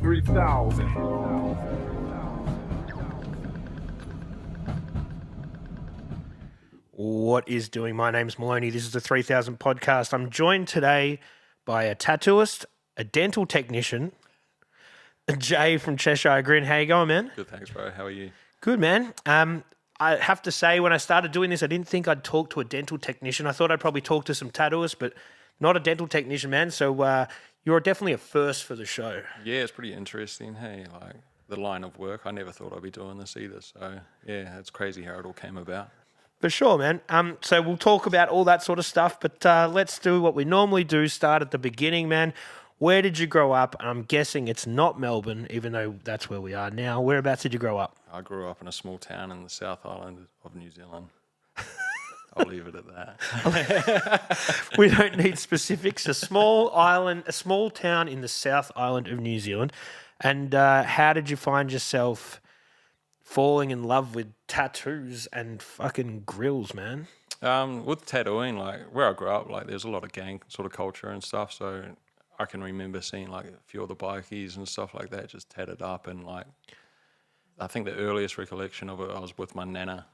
3000. What is doing? My name's Maloney. This is the 3000 podcast. I'm joined today by a tattooist, a dental technician, Jay from Cheshire. Grin, how you going, man? Good, thanks, bro. How are you? Good, man. I have to say, when I started doing this, I didn't think I'd talk to a dental technician. I thought I'd probably talk to some tattooists, but not a dental technician, man. So you're definitely a first for the show. Yeah, it's pretty interesting. Hey, like the line of work, I never thought I'd be doing this either. So yeah, it's crazy how it all came about. For sure, man. So we'll talk about all that sort of stuff, but let's do what we normally do, start at the beginning, man. Where did you grow up? I'm guessing it's not Melbourne, even though that's where we are now. Whereabouts did you grow up? I grew up in a small town in the South Island of New Zealand. I'll leave it at that. We don't need specifics. A small island, a small town in the South Island of New Zealand. And how did you find yourself falling in love with tattoos and fucking grills, man? With tattooing, like where I grew up, like there's a lot of gang sort of culture and stuff. So I can remember seeing like a few of the bikies and stuff like that just tatted up. And like, I think the earliest recollection of it, I was with my nana.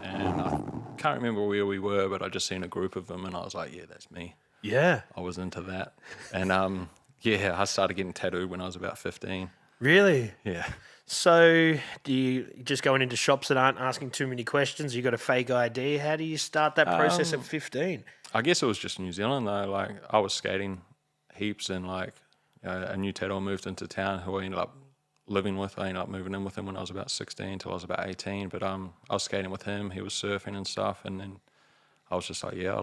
And I can't remember where we were, but I just seen a group of them and I was like, yeah, that's me. Yeah. I was into that. And yeah, I started getting tattooed when I was about 15. Really? Yeah. So do you just going into shops that aren't asking too many questions? You got a fake ID? How do you start that process at 15? I guess it was just New Zealand though. Like I was skating heaps and like a new tattooer moved into town who I ended up living with. I ended up moving in with him when I was about 16 until I was about 18. But I was skating with him. He was surfing and stuff. And then I was just like, yeah,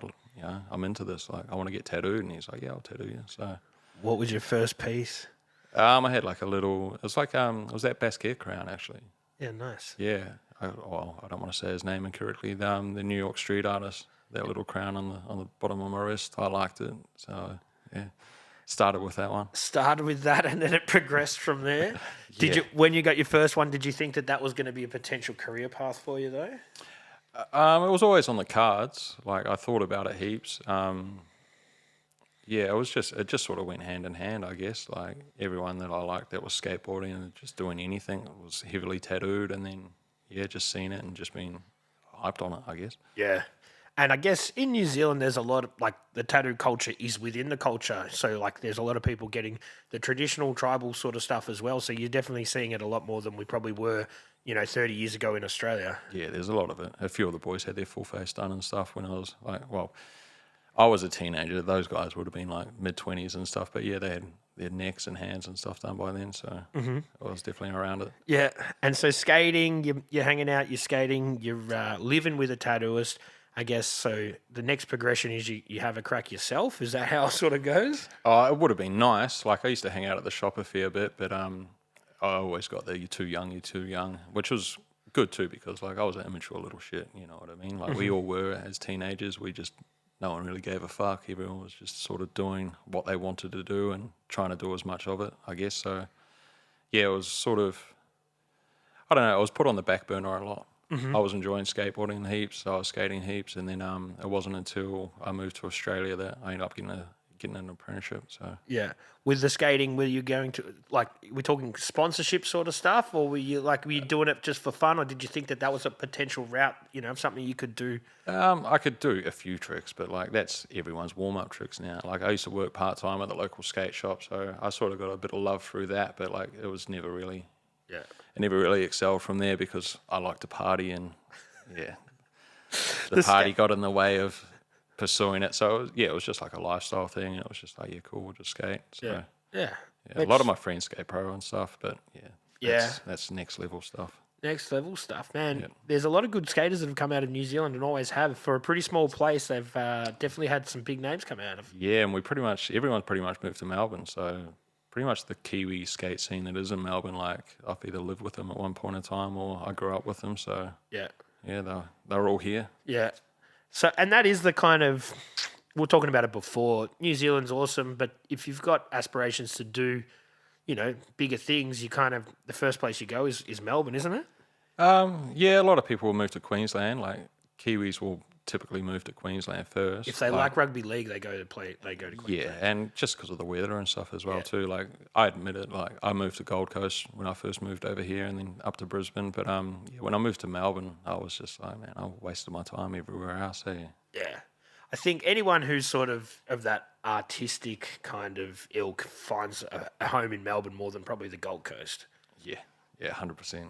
I'm into this. Like I want to get tattooed. And he's like, yeah, I'll tattoo you. So What was your first piece? I had like a little, it was like, it was that Basquiat crown actually. Yeah, nice. Yeah. I don't want to say his name incorrectly. The New York street artist, that little crown on the bottom of my wrist. I liked it. So yeah, started with that one. Started with that and then it progressed from there. Did you, when you got your first one, did you think that was going to be a potential career path for you though? It was always on the cards. Like I thought about it heaps. Yeah, it just sort of went hand in hand, I guess. Like everyone that I liked that was skateboarding and just doing anything was heavily tattooed, and then yeah, just seeing it and just being hyped on it, I guess. Yeah. And I guess in New Zealand, there's a lot of, like, the tattoo culture is within the culture. So, like, there's a lot of people getting the traditional tribal sort of stuff as well. So you're definitely seeing it a lot more than we probably were, 30 years ago in Australia. Yeah, there's a lot of it. A few of the boys had their full face done and stuff when I was like, well, I was a teenager. Those guys would have been like mid-20s and stuff. But yeah, they had their necks and hands and stuff done by then. So I was definitely around it. Yeah. And so skating, you're hanging out, you're skating, you're living with a tattooist. I guess so. The next progression is you have a crack yourself. Is that how it sort of goes? Oh, it would have been nice. Like I used to hang out at the shop a fair bit, but I always got the you're too young, which was good too because like I was an immature little shit. You know what I mean? Like we all were as teenagers. No one really gave a fuck. Everyone was just sort of doing what they wanted to do and trying to do as much of it, I guess. So yeah, it was sort of, I don't know. I was put on the back burner a lot. I was enjoying skateboarding heaps, so I was skating heaps, and then it wasn't until I moved to Australia that I ended up getting an apprenticeship. So yeah, with the skating, were you going to we're talking sponsorship sort of stuff, or were you doing it just for fun, or did you think that was a potential route, something you could do? I could do a few tricks, but like that's everyone's warm up tricks now. Like I used to work part time at the local skate shop, so I sort of got a bit of love through that, but like it was never really. Yeah. I never really excelled from there because I like to party and, yeah, the party got in the way of pursuing it. So, it was just like a lifestyle thing. It was just like, yeah, cool, we'll just skate. So, yeah. A lot of my friends skate pro and stuff, but, that's next level stuff. Next level stuff, man. Yeah. There's a lot of good skaters that have come out of New Zealand and always have. For a pretty small place, they've definitely had some big names come out of. Yeah, and everyone's pretty much moved to Melbourne, so pretty much the Kiwi skate scene that is in Melbourne, like I've either lived with them at one point in time or I grew up with them. So yeah, they're all here. Yeah. So, and that is the kind of, we were talking about it before, New Zealand's awesome, but if you've got aspirations to do, bigger things, the first place you go is Melbourne, isn't it? Yeah, a lot of people will move to Queensland. Like Kiwis will typically move to Queensland first. If they like rugby league, they go to Queensland. Yeah, and just because of the weather and stuff as well Yeah. too. Like I admit it, like I moved to Gold Coast when I first moved over here, and then up to Brisbane. But yeah, when I moved to Melbourne, I was just like, man, I wasted my time everywhere else. Hey. Yeah. I think anyone who's sort of that artistic kind of ilk finds a home in Melbourne more than probably the Gold Coast. Yeah, 100%.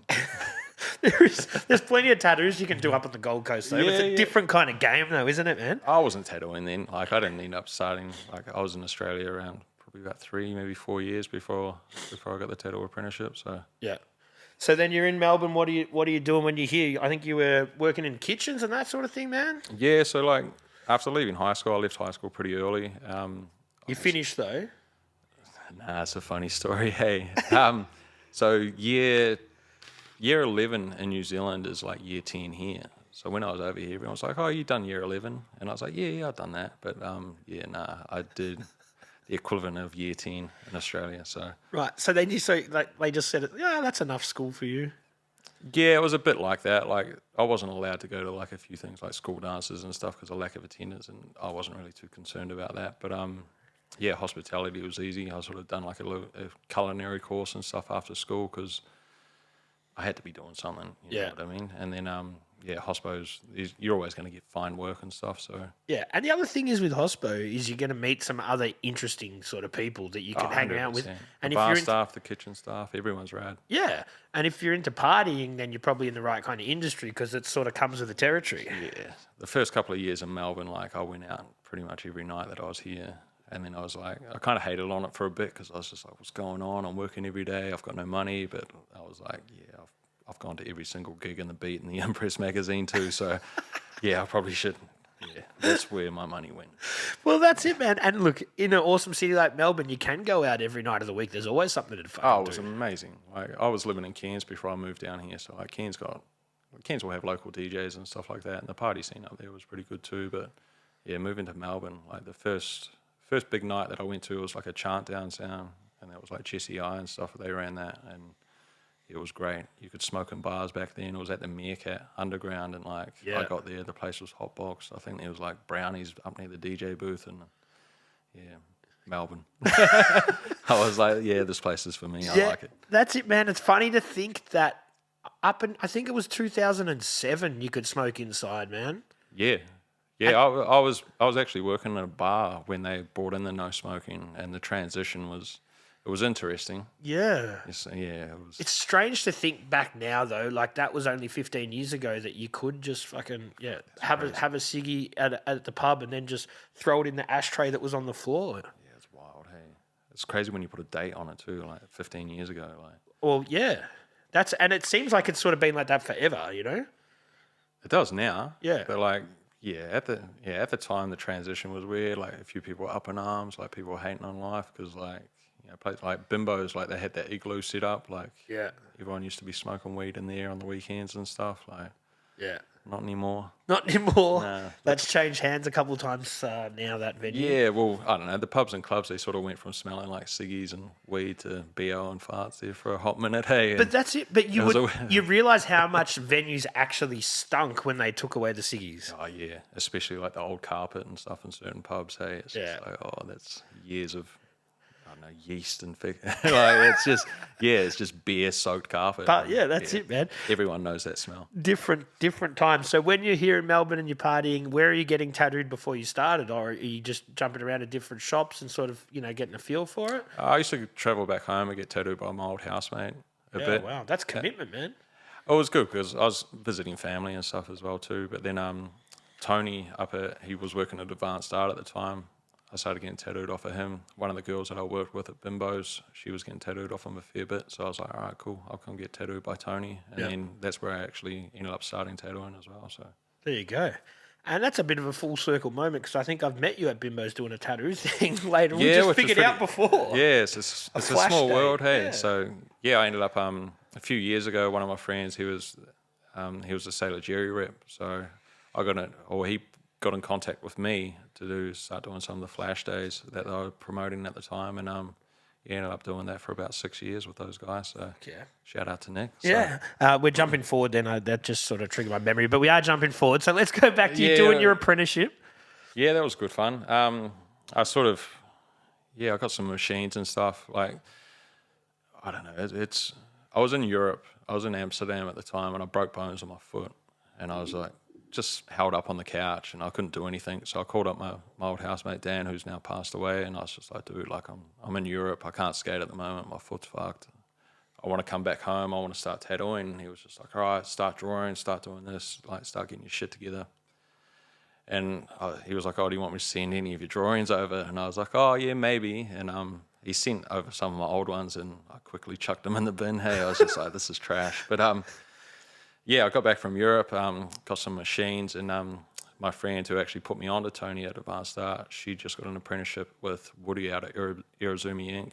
There's plenty of tattoos you can do up on the Gold Coast, though. It's a Yeah. different kind of game, though, isn't it, man? I wasn't tattooing then. Like I didn't end up starting. Like I was in Australia around probably about 3, maybe 4 years before I got the tattoo apprenticeship. So Yeah. So then you're in Melbourne. What are you doing when you're here? I think you were working in kitchens and that sort of thing, man. yeah, so like after leaving high school, I left high school pretty early. You finished though. Nah, it's a funny story. Hey, so year 11 in New Zealand is like year 10 here. So when I was over here, everyone was like, "Oh, you done year 11?" And I was like, "Yeah, I've done that." But yeah, nah, I did the equivalent of year 10 in Australia. So Right. So then they just said, "Yeah, that's enough school for you." yeah, it was a bit like that. Like I wasn't allowed to go to like a few things like school dances and stuff because of lack of attendance, and I wasn't really too concerned about that. But yeah, hospitality was easy. I sort of done like a culinary course and stuff after school because I had to be doing something. You know what I mean? And then yeah, hospos, you're always going to get fine work and stuff. So Yeah, and the other thing is with hospo is you're going to meet some other interesting sort of people that you can hang around with. 100%. And the if bar you're staff, the kitchen staff, everyone's rad. yeah, and if you're into partying, then you're probably in the right kind of industry because it sort of comes with the territory. Yeah, the first couple of years in Melbourne, like I went out pretty much every night that I was here. And then I was like, I kind of hated on it for a bit because I was just like, what's going on? I'm working every day. I've got no money. But I was like, yeah, I've gone to every single gig in the Beat and the Impress magazine too. So yeah, I probably should. Yeah, that's where my money went. Well, that's it, man. And look, in an awesome city like Melbourne, you can go out every night of the week. There's always something to fucking Oh, it was do. amazing. Like I was living in Cairns before I moved down here. So like Cairns will have local DJs and stuff like that. And the party scene up there was pretty good too. But yeah, moving to Melbourne, like the first big night that I went to was like a chant downtown, and that was like Cheshire and stuff. They ran that, and it was great. You could smoke in bars back then. It was at the Meerkat Underground, and like I got there, the place was hotboxed. I think there was like brownies up near the DJ booth, and yeah, Melbourne. I was like, yeah, this place is for me. I like it. That's it, man. It's funny to think that I think it was 2007 you could smoke inside, man. Yeah. Yeah, I was actually working at a bar when they brought in the no smoking, and the transition was interesting. Yeah. Yeah, it was. It's strange to think back now, though. Like that was only 15 years ago that you could just fucking have a ciggy at the pub and then just throw it in the ashtray that was on the floor. Yeah, it's wild. Hey, it's crazy when you put a date on it too. Like 15 years ago. Like. Well, yeah, and it seems like it's sort of been like that forever. You know. It does now. Yeah. But like. Yeah, at the time the transition was weird. Like a few people were up in arms, like people were hating on life because like places like Bimbos, like they had that igloo set up. Like everyone used to be smoking weed in there on the weekends and stuff. Like not anymore. Not anymore. No. That's changed hands a couple of times now. That venue. Yeah, well, I don't know. The pubs and clubs, they sort of went from smelling like ciggies and weed to BO and farts there for a hot minute. Hey, But that's it. But you realise how much venues actually stunk when they took away the ciggies. Oh yeah, especially like the old carpet and stuff in certain pubs. Hey, it's just like, oh, that's years of I don't know, yeast and like it's just beer soaked carpet. But yeah, that's it, man. Everyone knows that smell. Different times. So when you're here in Melbourne and you're partying, where are you getting tattooed before you started, or are you just jumping around to different shops and sort of getting a feel for it? I used to travel back home and get tattooed by my old housemate a bit. Wow, that's commitment, man. Oh, it was good because I was visiting family and stuff as well too. But then Tony he was working at Advanced Art at the time. I started getting tattooed off of him. One of the girls that I worked with at Bimbos, she was getting tattooed off him a fair bit. So I was like, all right, cool. I'll come get tattooed by Tony. And then that's where I actually ended up starting tattooing as well. So there you go. And that's a bit of a full circle moment because I think I've met you at Bimbos doing a tattoo thing later. We just figured out before. Yeah, it's a small world, hey. Yeah. So yeah, I ended up a few years ago. One of my friends, he was a Sailor Jerry rep. So he got in contact with me to start doing some of the flash days that they were promoting at the time, and he ended up doing that for about 6 years with those guys. So Yeah. shout out to Nick. So, Yeah. We're jumping forward then. That just sort of triggered my memory. But we are jumping forward. So let's go back to you doing your apprenticeship. Yeah, that was good fun. I sort of, I got some machines and stuff. Like, I don't know. I was in Europe. I was in Amsterdam at the time, and I broke bones on my foot. And I was like, just held up on the couch, and I couldn't do anything. So I called up my old housemate Dan, who's now passed away, and I was just like, dude, like I'm in Europe. I can't skate at the moment. My foot's fucked. I want to come back home. I want to start tattooing. And he was just like, all right, start drawing, start doing this, like start getting your shit together. And he was like, oh, do you want me to send any of your drawings over? And I was like, oh, yeah, maybe. And he sent over some of my old ones, and I quickly chucked them in the bin. Hey, I was just like, this is trash. But I got back from Europe, got some machines, and my friend who actually put me on to Tony at Advanced Art, she just got an apprenticeship with Woody out at Irizumi Inc.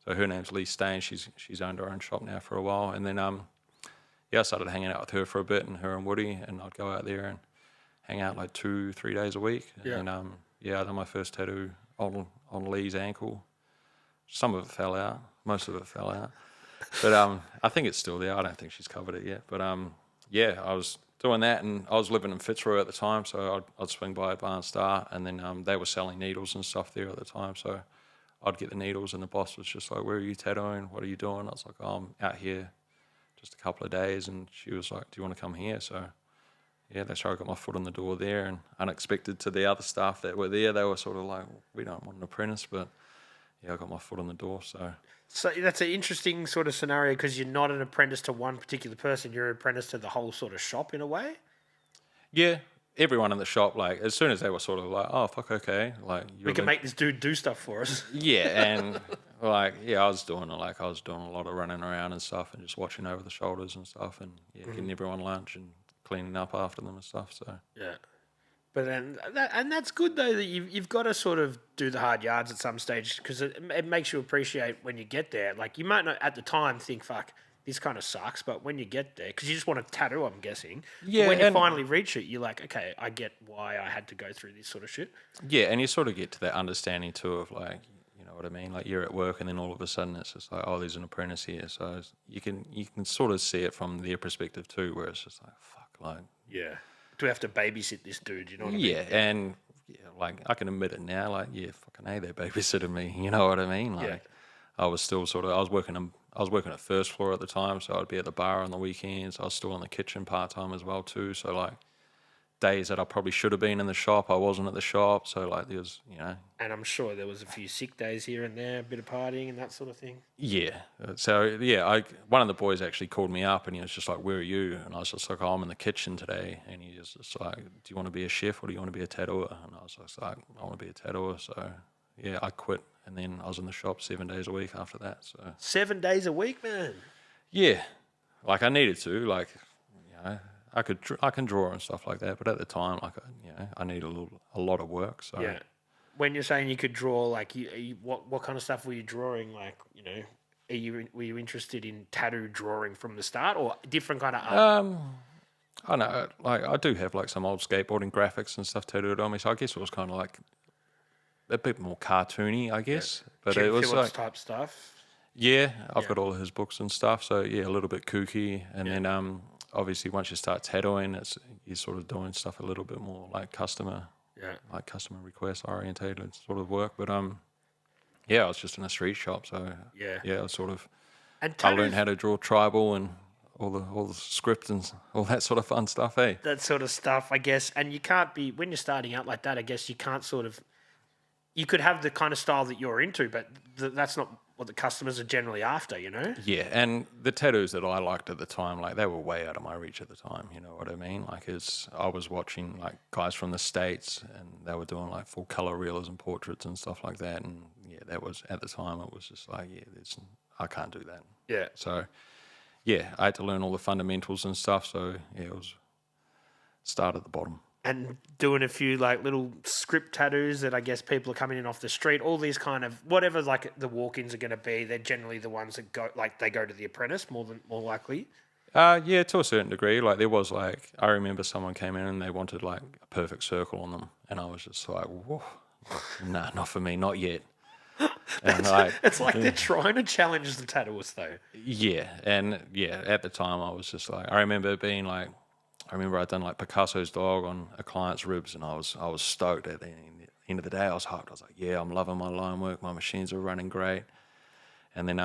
So her name's Lee Stain. She's owned her own shop now for a while. And then, I started hanging out with her for a bit, and her and Woody, and I'd go out there and hang out like 2-3 days a week. Yeah. And I done my first tattoo on Lee's ankle. Some of it fell out. Most of it fell out. But I think it's still there. I don't think she's covered it yet. But I was doing that, and I was living in Fitzroy at the time, so I'd swing by Advanced Art, and then they were selling needles and stuff there at the time, so I'd get the needles, and the boss was just like, where are you tattooing? What are you doing? I was like, oh, I'm out here just a couple of days, and she was like, do you want to come here? So that's how I got my foot in the door there, and unexpected to the other staff that were there, they were sort of like, we don't want an apprentice, but I got my foot in the door, so... So that's an interesting sort of scenario because you're not an apprentice to one particular person. You're an apprentice to the whole sort of shop in a way. Yeah, everyone in the shop, like, as soon as they were sort of like, oh, fuck, okay. Like, we can make this dude do stuff for us. Yeah, and like, I was doing a lot of running around and stuff and just watching over the shoulders and stuff and getting everyone lunch and cleaning up after them and stuff, so. Yeah. But then, that's good though that you've got to sort of do the hard yards at some stage because it makes you appreciate when you get there. Like you might not at the time think, "Fuck, this kind of sucks," but when you get there, because you just want to tattoo, I'm guessing. Yeah. But when you finally reach it, you're like, "Okay, I get why I had to go through this sort of shit." Yeah, and you sort of get to that understanding too of like, you know what I mean? Like you're at work and then all of a sudden it's just like, oh, there's an apprentice here, so you can sort of see it from their perspective too, where it's just like, fuck, like. Yeah. Do we have to babysit this dude? You know what I mean? Yeah, and like I can admit it now. Like, fucking hey, they babysitted me. You know what I mean? Like, I was still I was working at first floor at the time, so I'd be at the bar on the weekends. I was still in the kitchen part time as well too. So like, days that I probably should have been in the shop, I wasn't at the shop. So like, there's And I'm sure there was a few sick days here and there, a bit of partying and that sort of thing. Yeah. So one of the boys actually called me up and he was just like, where are you? And I was just like, oh, I'm in the kitchen today. And he was just like, do you want to be a chef or do you want to be a tattooer? And I was just like, I want to be a tattooer. So I quit. And then I was in the shop 7 days a week after that. So 7 days a week, man. Yeah. Like I needed to, like, I can draw and stuff like that. But at the time, like, I need a lot of work. So yeah. When you're saying you could draw, like, what kind of stuff were you drawing? Like, were you interested in tattoo drawing from the start, or different kind of art? I know, like, I do have like some old skateboarding graphics and stuff tattooed on me, so I guess it was kind of like a bit more cartoony, I guess. Yeah. But Jim it was Phillips like type stuff. Yeah, I've got all of his books and stuff, so a little bit kooky, and then obviously once you start tattooing, you're sort of doing stuff a little bit more like customer request orientated sort of work. But I was just in a street shop, so I was sort of I learned how to draw tribal and all the script and all that sort of fun stuff. That sort of stuff, I guess. And you can't be when you're starting out like that. I guess you can't you could have the kind of style that you're into, but that's not what the customers are generally after, Yeah, and the tattoos that I liked at the time, like, they were way out of my reach at the time, you know what I mean? Like, I was watching, like, guys from the States, and they were doing, like, full color realism portraits and stuff like that, and, that was, at the time, it was just like, I can't do that. Yeah. So, I had to learn all the fundamentals and stuff, so, it was start at the bottom. And doing a few like little script tattoos that I guess people are coming in off the street, all these kind of whatever like the walk-ins are going to be, they're generally the ones that go to the apprentice more likely. To a certain degree. Like there was like I remember someone came in and they wanted like a perfect circle on them, and I was just like, whoa, nah, not for me, not yet. And like, It's like they're trying to challenge the tattooist, though. yeah, and yeah, at the time I was just like, I remember being like, I remember I'd done like Picasso's dog on a client's ribs, and I was stoked at the end of the day. I was hyped. I was like, yeah, I'm loving my line work. My machines are running great. And then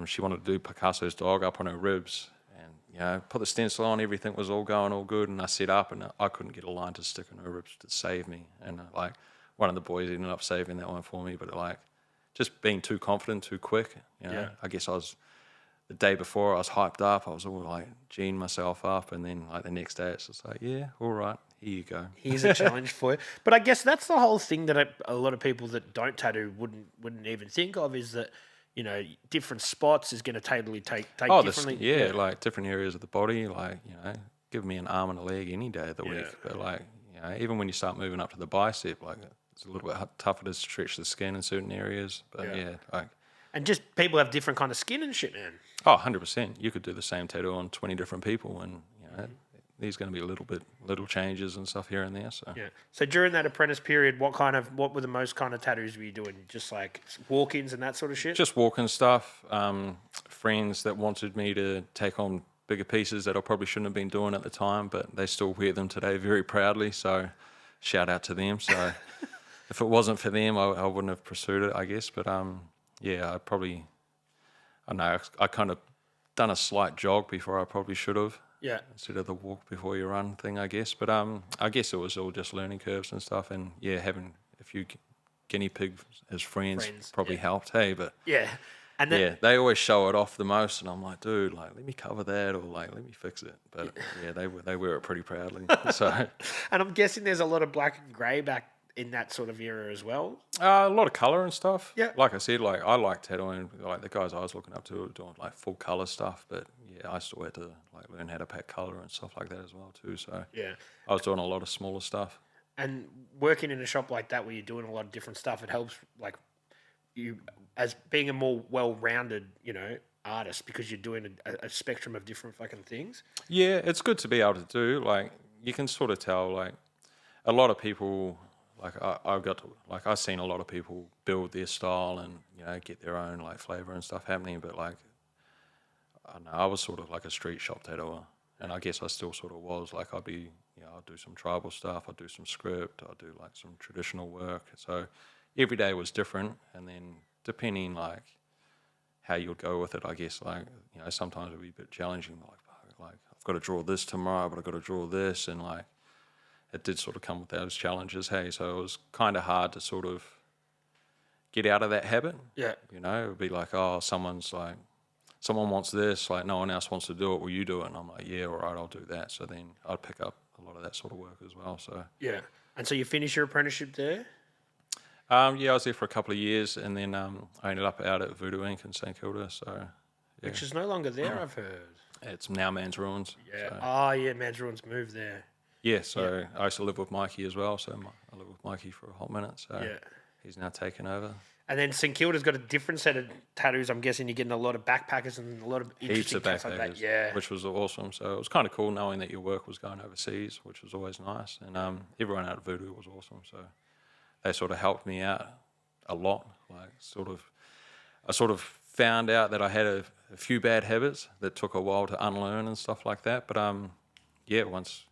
she wanted to do Picasso's dog up on her ribs, and put the stencil on. Everything was all going all good, and I set up, and I couldn't get a line to stick on her ribs to save me. And like one of the boys ended up saving that one for me, but like just being too confident too quick. Yeah. I guess the day before I was hyped up. I was all like geeing myself up, and then like the next day it's just like, yeah, all right, here you go. Here's a challenge for you. But I guess that's the whole thing that a lot of people that don't tattoo wouldn't even think of, is that different spots is going to totally take differently. Like different areas of the body. Like give me an arm and a leg any day of the week. But like even when you start moving up to the bicep, like it's a little bit tougher to stretch the skin in certain areas. But And just people have different kind of skin and shit, man. Oh, 100%. You could do the same tattoo on 20 different people, and there's going to be little changes and stuff here and there. So yeah. So during that apprentice period, what were the most kind of tattoos were you doing? Just like walk-ins and that sort of shit? Just walk-in stuff. Friends that wanted me to take on bigger pieces that I probably shouldn't have been doing at the time, but they still wear them today very proudly. So shout out to them. So if it wasn't for them, I wouldn't have pursued it, I guess. But I kind of done a slight jog before I probably should have. Yeah. Instead of the walk before you run thing, I guess. But I guess it was all just learning curves and stuff. And having a few guinea pigs as friends probably helped. Hey, but and then, they always show it off the most, and I'm like, dude, like let me cover that, or like let me fix it. But they wear it pretty proudly. So. And I'm guessing there's a lot of black and grey back in that sort of era as well. A lot of colour and stuff. Yeah. Like I said, like I like tattooing. Like the guys I was looking up to were doing like full colour stuff, but I still had to like learn how to pack colour and stuff like that as well too. So I was doing a lot of smaller stuff. And working in a shop like that where you're doing a lot of different stuff, it helps like you as being a more well-rounded, artist, because you're doing a spectrum of different fucking things. Yeah, it's good to be able to do. Like you can sort of tell like a lot of people. Like I've seen a lot of people build their style and get their own like flavor and stuff happening, but like I don't know, I was sort of like a street shop tattooer, and I guess I still sort of was. Like I'll do some tribal stuff, I'll do some script, I'll do like some traditional work. So every day was different, and then depending like how you'll go with it, I guess like sometimes it'll be a bit challenging. Like I've got to draw this tomorrow, but I've got to draw this, and like. It did sort of come with those challenges, hey. So it was kind of hard to sort of get out of that habit. Yeah. It would be like, oh, someone wants this, like no one else wants to do it, will you do it? And I'm like, yeah, all right, I'll do that. So then I'd pick up a lot of that sort of work as well. So yeah. And so you finished your apprenticeship there? I was there for a couple of years, and then I ended up out at Voodoo Inc. in St Kilda. So which is no longer there, I've heard. It's now Man's Ruins. Yeah. So. Oh yeah, Man's Ruins moved there. Yeah, so I used to live with Mikey as well, so I lived with Mikey for a hot minute, so he's now taken over. And then St Kilda's got a different set of tattoos. I'm guessing you're getting a lot of backpackers and a lot of heaps of backpackers, like that, which was awesome. So it was kind of cool knowing that your work was going overseas, which was always nice. And everyone out at Voodoo was awesome, so they sort of helped me out a lot. Like I sort of found out that I had a few bad habits that took a while to unlearn and stuff like that, but once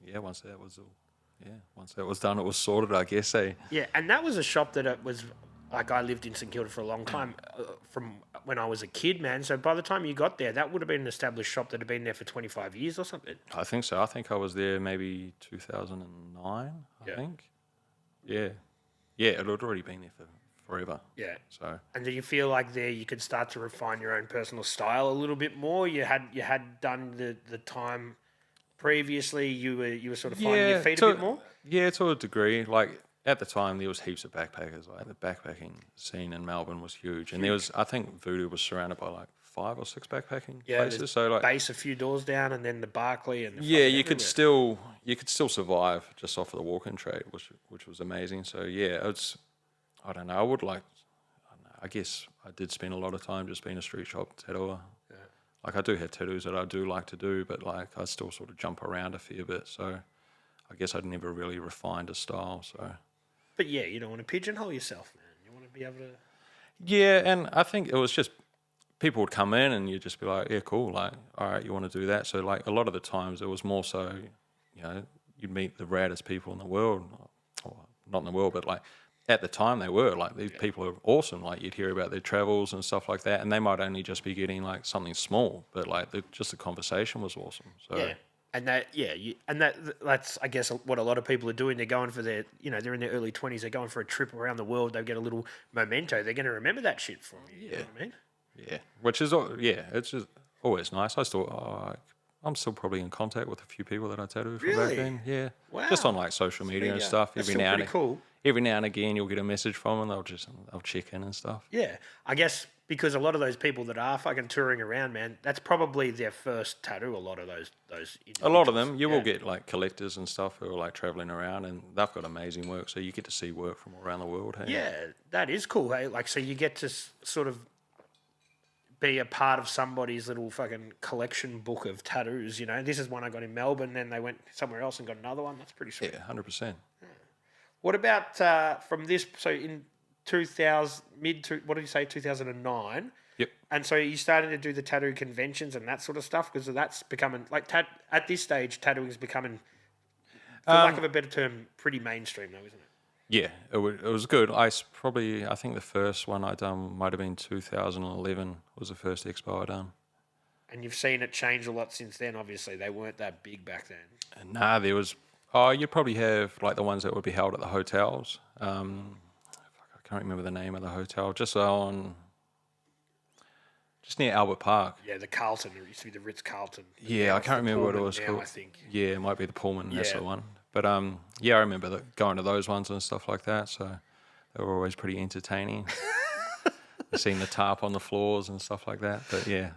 that was done, it was sorted, I guess. Yeah, and that was a shop that it was like I lived in St Kilda for a long time from when I was a kid, man. So by the time you got there, that would have been an established shop that had been there for 25 years or something. I think so. I think I was there maybe 2009. I think. Yeah, it had already been there for forever. Yeah. So. And do you feel like there you could start to refine your own personal style a little bit more? You had done the time. Previously, you were sort of finding your feet a bit more? Yeah, to a degree. Like, at the time, there was heaps of backpackers. Like, the backpacking scene in Melbourne was huge. And there was, I think Voodoo was surrounded by, like, 5 or 6 backpacking places. So, like... base a few doors down, and then the Barclay and... you could still survive just off of the walk-in trade, which was amazing. So, it's... I don't know. I guess I did spend a lot of time just being a street shop tattooer. Like, I do have tattoos that I do like to do, but, like, I still sort of jump around a fair bit. So, I guess I'd never really refined a style, so... But, yeah, you don't want to pigeonhole yourself, man. You want to be able to... Yeah, and I think it was just people would come in and you'd just be like, yeah, cool, like, all right, you want to do that? So, like, a lot of the times it was more so, you know, you'd meet the raddest people in the world, or not in the world, but like at the time they were, like, these people are awesome. Like, you'd hear about their travels and stuff like that, and they might only just be getting like something small, but like just the conversation was awesome. So, Yeah. And that's I guess what a lot of people are doing. They're going for their, they're in their early 20s. They're going for a trip around the world. They get a little memento. They're going to remember that shit from you. You know what I mean? Yeah, it's just always nice. I'm still probably in contact with a few people that I tattooed from back Really? then. Yeah, Wow. just on like social media and stuff. That's still pretty cool. Every now and again, you'll get a message from them. They'll check in and stuff. Yeah, I guess because a lot of those people that are fucking touring around, man, that's probably their first tattoo. A lot of those. A lot of them, you will get like collectors and stuff who are like traveling around, and they've got amazing work. So you get to see work from around the world. Hey? Yeah, that is cool. Hey, like so you get to sort of be a part of somebody's little fucking collection book of tattoos. You know, this is one I got in Melbourne. Then they went somewhere else and got another one. That's pretty sweet. Yeah, 100%. What about from this? So in 2000, what did you say? 2009. Yep. And so you started to do the tattoo conventions and that sort of stuff because that's becoming like at this stage, tattooing is becoming, for lack of a better term, pretty mainstream now, isn't it? Yeah, it was good. I think the first one I done might have been 2011 was the first expo I done. And you've seen it change a lot since then. Obviously, they weren't that big back then. And nah, there was. Oh, you'd probably have like the ones that would be held at the hotels. I can't remember the name of the hotel. Just near Albert Park. Yeah, the Carlton. It used to be the Ritz Carlton. Yeah, I can't remember what it was now, called. I think. Yeah, it might be the Pullman. That's Yeah. the one. But yeah, I remember going to those ones and stuff like that. So they were always pretty entertaining. Seeing the tarp on the floors and stuff like that. But yeah.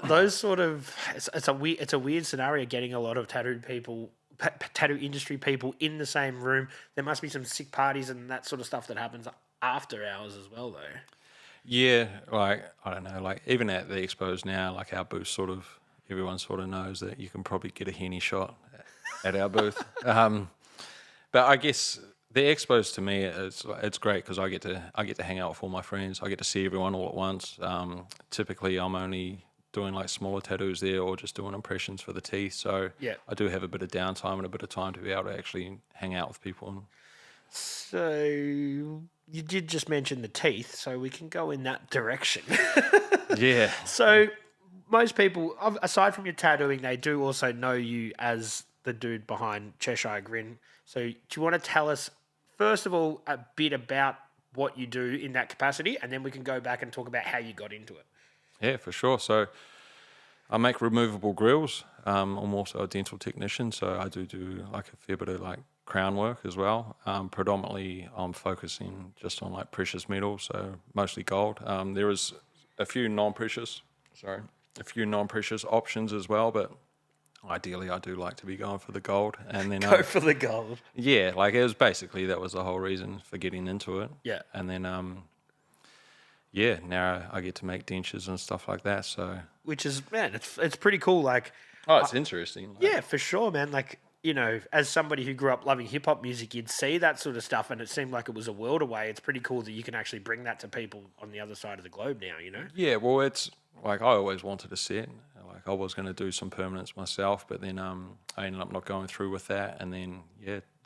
Those sort of it's a weird scenario getting a lot of tattoo industry people in the same room. There must be some sick parties and that sort of stuff that happens after hours as well, though. Yeah, like I don't know, like even at the expos now, like our booth everyone sort of knows that you can probably get a Henny shot at our booth. But I guess the expos to me, it's great because I get to hang out with all my friends. I get to see everyone all at once. Typically, I'm only doing like smaller tattoos there or just doing impressions for the teeth. So Yeah. I do have a bit of downtime and a bit of time to be able to actually hang out with people. So you did just mention the teeth, so we can go in that direction. Yeah. So most people, aside from your tattooing, they do also know you as the dude behind Cheshire Grin. So do you want to tell us, first of all, a bit about what you do in that capacity, and then we can go back and talk about how you got into it? Yeah, for sure. So I make removable grills. I'm also a dental technician, so I do like a fair bit of like crown work as well. Predominantly, I'm focusing just on like precious metals, so mostly gold. There is a few non-precious options as well, but ideally I do like to be going for the gold. And then Go for the gold. yeah, like it was basically that was the whole reason for getting into it. Yeah. And then yeah, now I get to make dentures and stuff like that. So Which is, man, it's pretty cool. Like, it's interesting. Like, yeah, for sure, man. Like, as somebody who grew up loving hip hop music, you'd see that sort of stuff and it seemed like it was a world away. It's pretty cool that you can actually bring that to people on the other side of the globe now, Yeah, well, it's like I always wanted to set. Like I was going to do some permanents myself, but then I ended up not going through with that, and then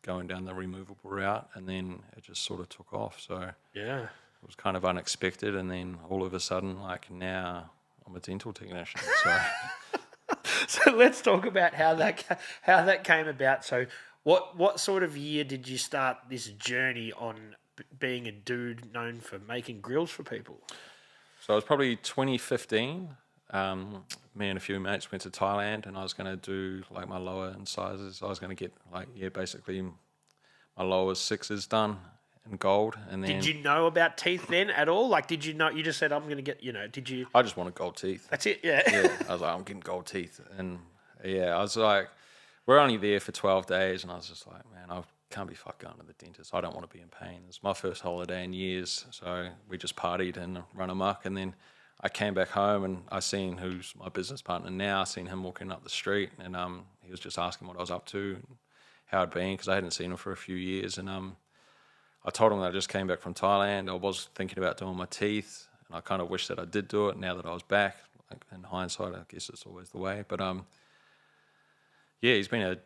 going down the removable route, and then it just sort of took off. So yeah, it was kind of unexpected, and then all of a sudden, like now I'm a dental technician. So So let's talk about how that came about. So what sort of year did you start this journey on being a dude known for making grills for people? So it was probably 2015. Me and a few mates went to Thailand, and I was going to do like my lower incisors. I was going to get basically my lower sixes done in gold. And then Did you know about teeth then at all? Like, did you know? You just said I'm going to get. Did you? I just wanted gold teeth. That's it. Yeah. Yeah, I was like, I'm getting gold teeth, and yeah, I was like, we're only there for 12 days, and I was just like, man, I can't be fucked going to the dentist. I don't want to be in pain. It's my first holiday in years, so we just partied and run amok, and then I came back home and I seen who's my business partner now. I seen him walking up the street, and he was just asking what I was up to, and how I'd been, because I hadn't seen him for a few years, and I I told him that I just came back from Thailand. I was thinking about doing my teeth, and I kind of wish that I did do it now that I was back. Like, in hindsight, I guess it's always the way. But yeah, he's been at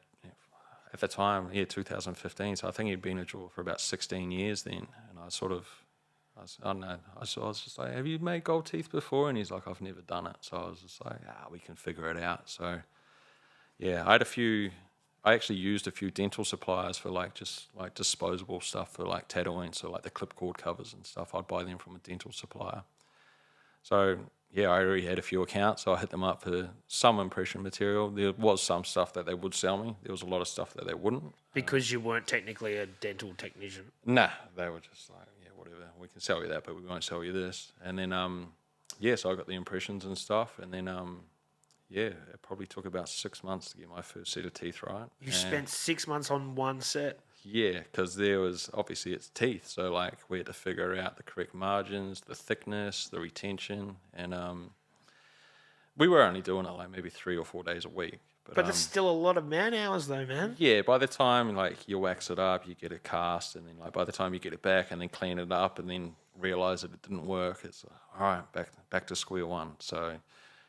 the time, 2015. So I think he'd been a jeweler for about 16 years then. And I don't know. I was just like, have you made gold teeth before? And he's like, I've never done it. So I was just like, we can figure it out. So yeah, I actually used a few dental suppliers for just disposable stuff for like tattooing. So like the clipcord covers and stuff, I'd buy them from a dental supplier. So yeah, I already had a few accounts, so I hit them up for some impression material. There was some stuff that they would sell me. There was a lot of stuff that they wouldn't. Because you weren't technically a dental technician. Nah, they were just like, yeah, whatever. We can sell you that, but we won't sell you this. And then, so I got the impressions and stuff. And then, it probably took about 6 months to get my first set of teeth right. You spent 6 months on one set? Yeah, because there was, obviously it's teeth. So like we had to figure out the correct margins, the thickness, the retention. And we were only doing it like maybe 3 or 4 days a week. But it's still a lot of man hours though, man. Yeah, by the time like you wax it up, you get it cast, and then like by the time you get it back and then clean it up and then realize that it didn't work, it's all right, back to square one. So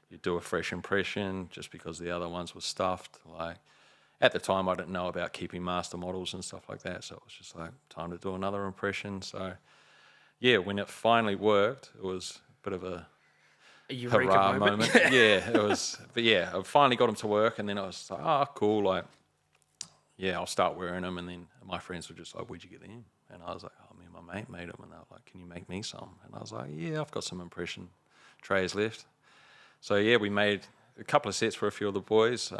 you do a fresh impression just because the other ones were stuffed. Like at the time, I didn't know about keeping master models and stuff like that, so it was just like time to do another impression. So yeah, when it finally worked, it was a bit of a hurrah moment. Yeah, it was. But yeah, I finally got them to work, and then I was like, cool. Like, yeah, I'll start wearing them. And then my friends were just like, where'd you get them? And I was like, me and my mate made them. And they were like, can you make me some? And I was like, yeah, I've got some impression trays left. So yeah, we made a couple of sets for a few of the boys.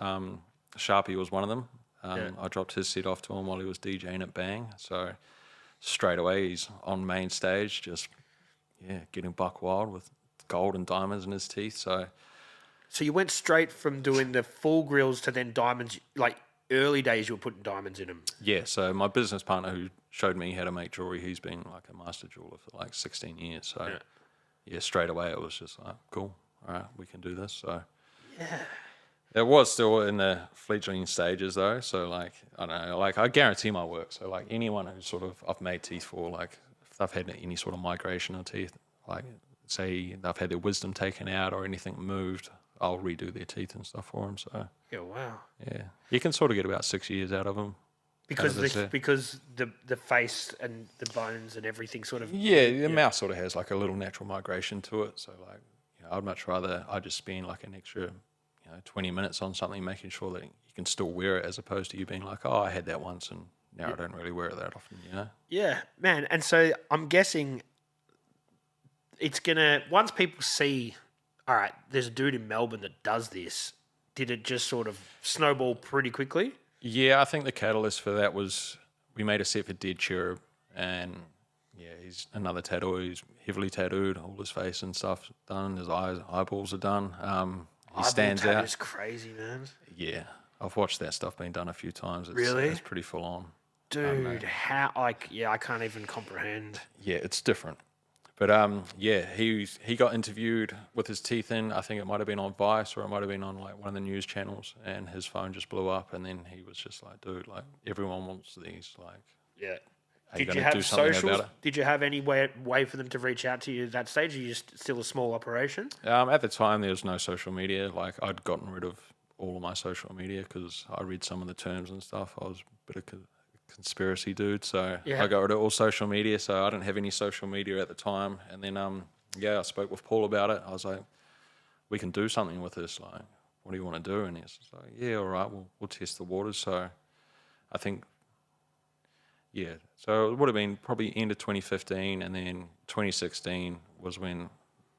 Sharpie was one of them. I dropped his set off to him while he was DJing at Bang. So straight away, he's on main stage, just getting buck wild with gold and diamonds in his teeth. So you went straight from doing the full grills to then diamonds. Like early days, you were putting diamonds in them. Yeah. So my business partner who showed me how to make jewelry, he's been like a master jeweler for like 16 years. So yeah, straight away it was just like, cool. All right, we can do this. So yeah. It was still in the fledgling stages though. So like, I don't know, like I guarantee my work. So like anyone who sort of I've made teeth for, like if they've had any sort of migration of teeth, like say they've had their wisdom taken out or anything moved, I'll redo their teeth and stuff for them. So yeah, wow. Yeah, you can sort of get about 6 years out of them. Because the face and the bones and everything sort of... Yeah, the mouth sort of has like a little natural migration to it. So like, I'd much rather I just spend like an extra 20 minutes on something, making sure that you can still wear it, as opposed to you being like, I had that once and now I don't really wear it that often, Yeah, man. And so I'm guessing it's going to, once people see, all right, there's a dude in Melbourne that does this, did it just sort of snowball pretty quickly? Yeah, I think the catalyst for that was we made a set for Dead Cherub, and he's another tattooer. He's heavily tattooed, all his face and stuff done, his eyeballs are done. He stands out. It's crazy, man. Yeah, I've watched that stuff being done a few times. Really? It's pretty full on. Dude, how, I can't even comprehend. Yeah, it's different. But he got interviewed with his teeth in. I think it might have been on Vice or it might have been on like one of the news channels, and his phone just blew up, and then he was just like, dude, like everyone wants these. Like, yeah. Did you have socials? Did you have any way for them to reach out to you at that stage? Are you still a small operation? At the time, there was no social media. Like, I'd gotten rid of all of my social media because I read some of the terms and stuff. I was a bit of a conspiracy dude, so I got rid of all social media. So I didn't have any social media at the time. And then, I spoke with Paul about it. I was like, we can do something with this. Like, what do you want to do? And he's like, yeah, all right, we'll test the waters. So I think... Yeah, so it would have been probably end of 2015, and then 2016 was when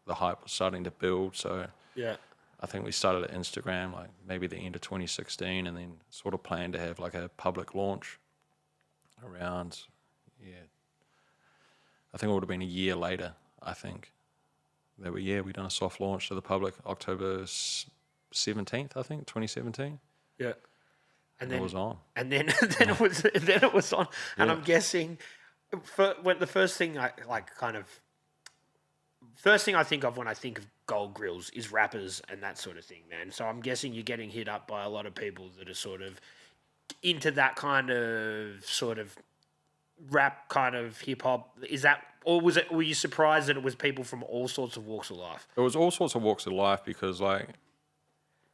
the hype was starting to build. So I think we started at Instagram like maybe the end of 2016, and then sort of planned to have like a public launch around, I think it would have been a year later, I think. We done a soft launch to the public October 17th, I think, 2017. Yeah. And then it was on. And then it was on. And I'm guessing the first thing I think of when I think of gold grills is rappers and that sort of thing, man. So I'm guessing you're getting hit up by a lot of people that are sort of into that kind of sort of rap kind of hip hop. Is that, or was it? Were you surprised that it was people from all sorts of walks of life? It was all sorts of walks of life because, like,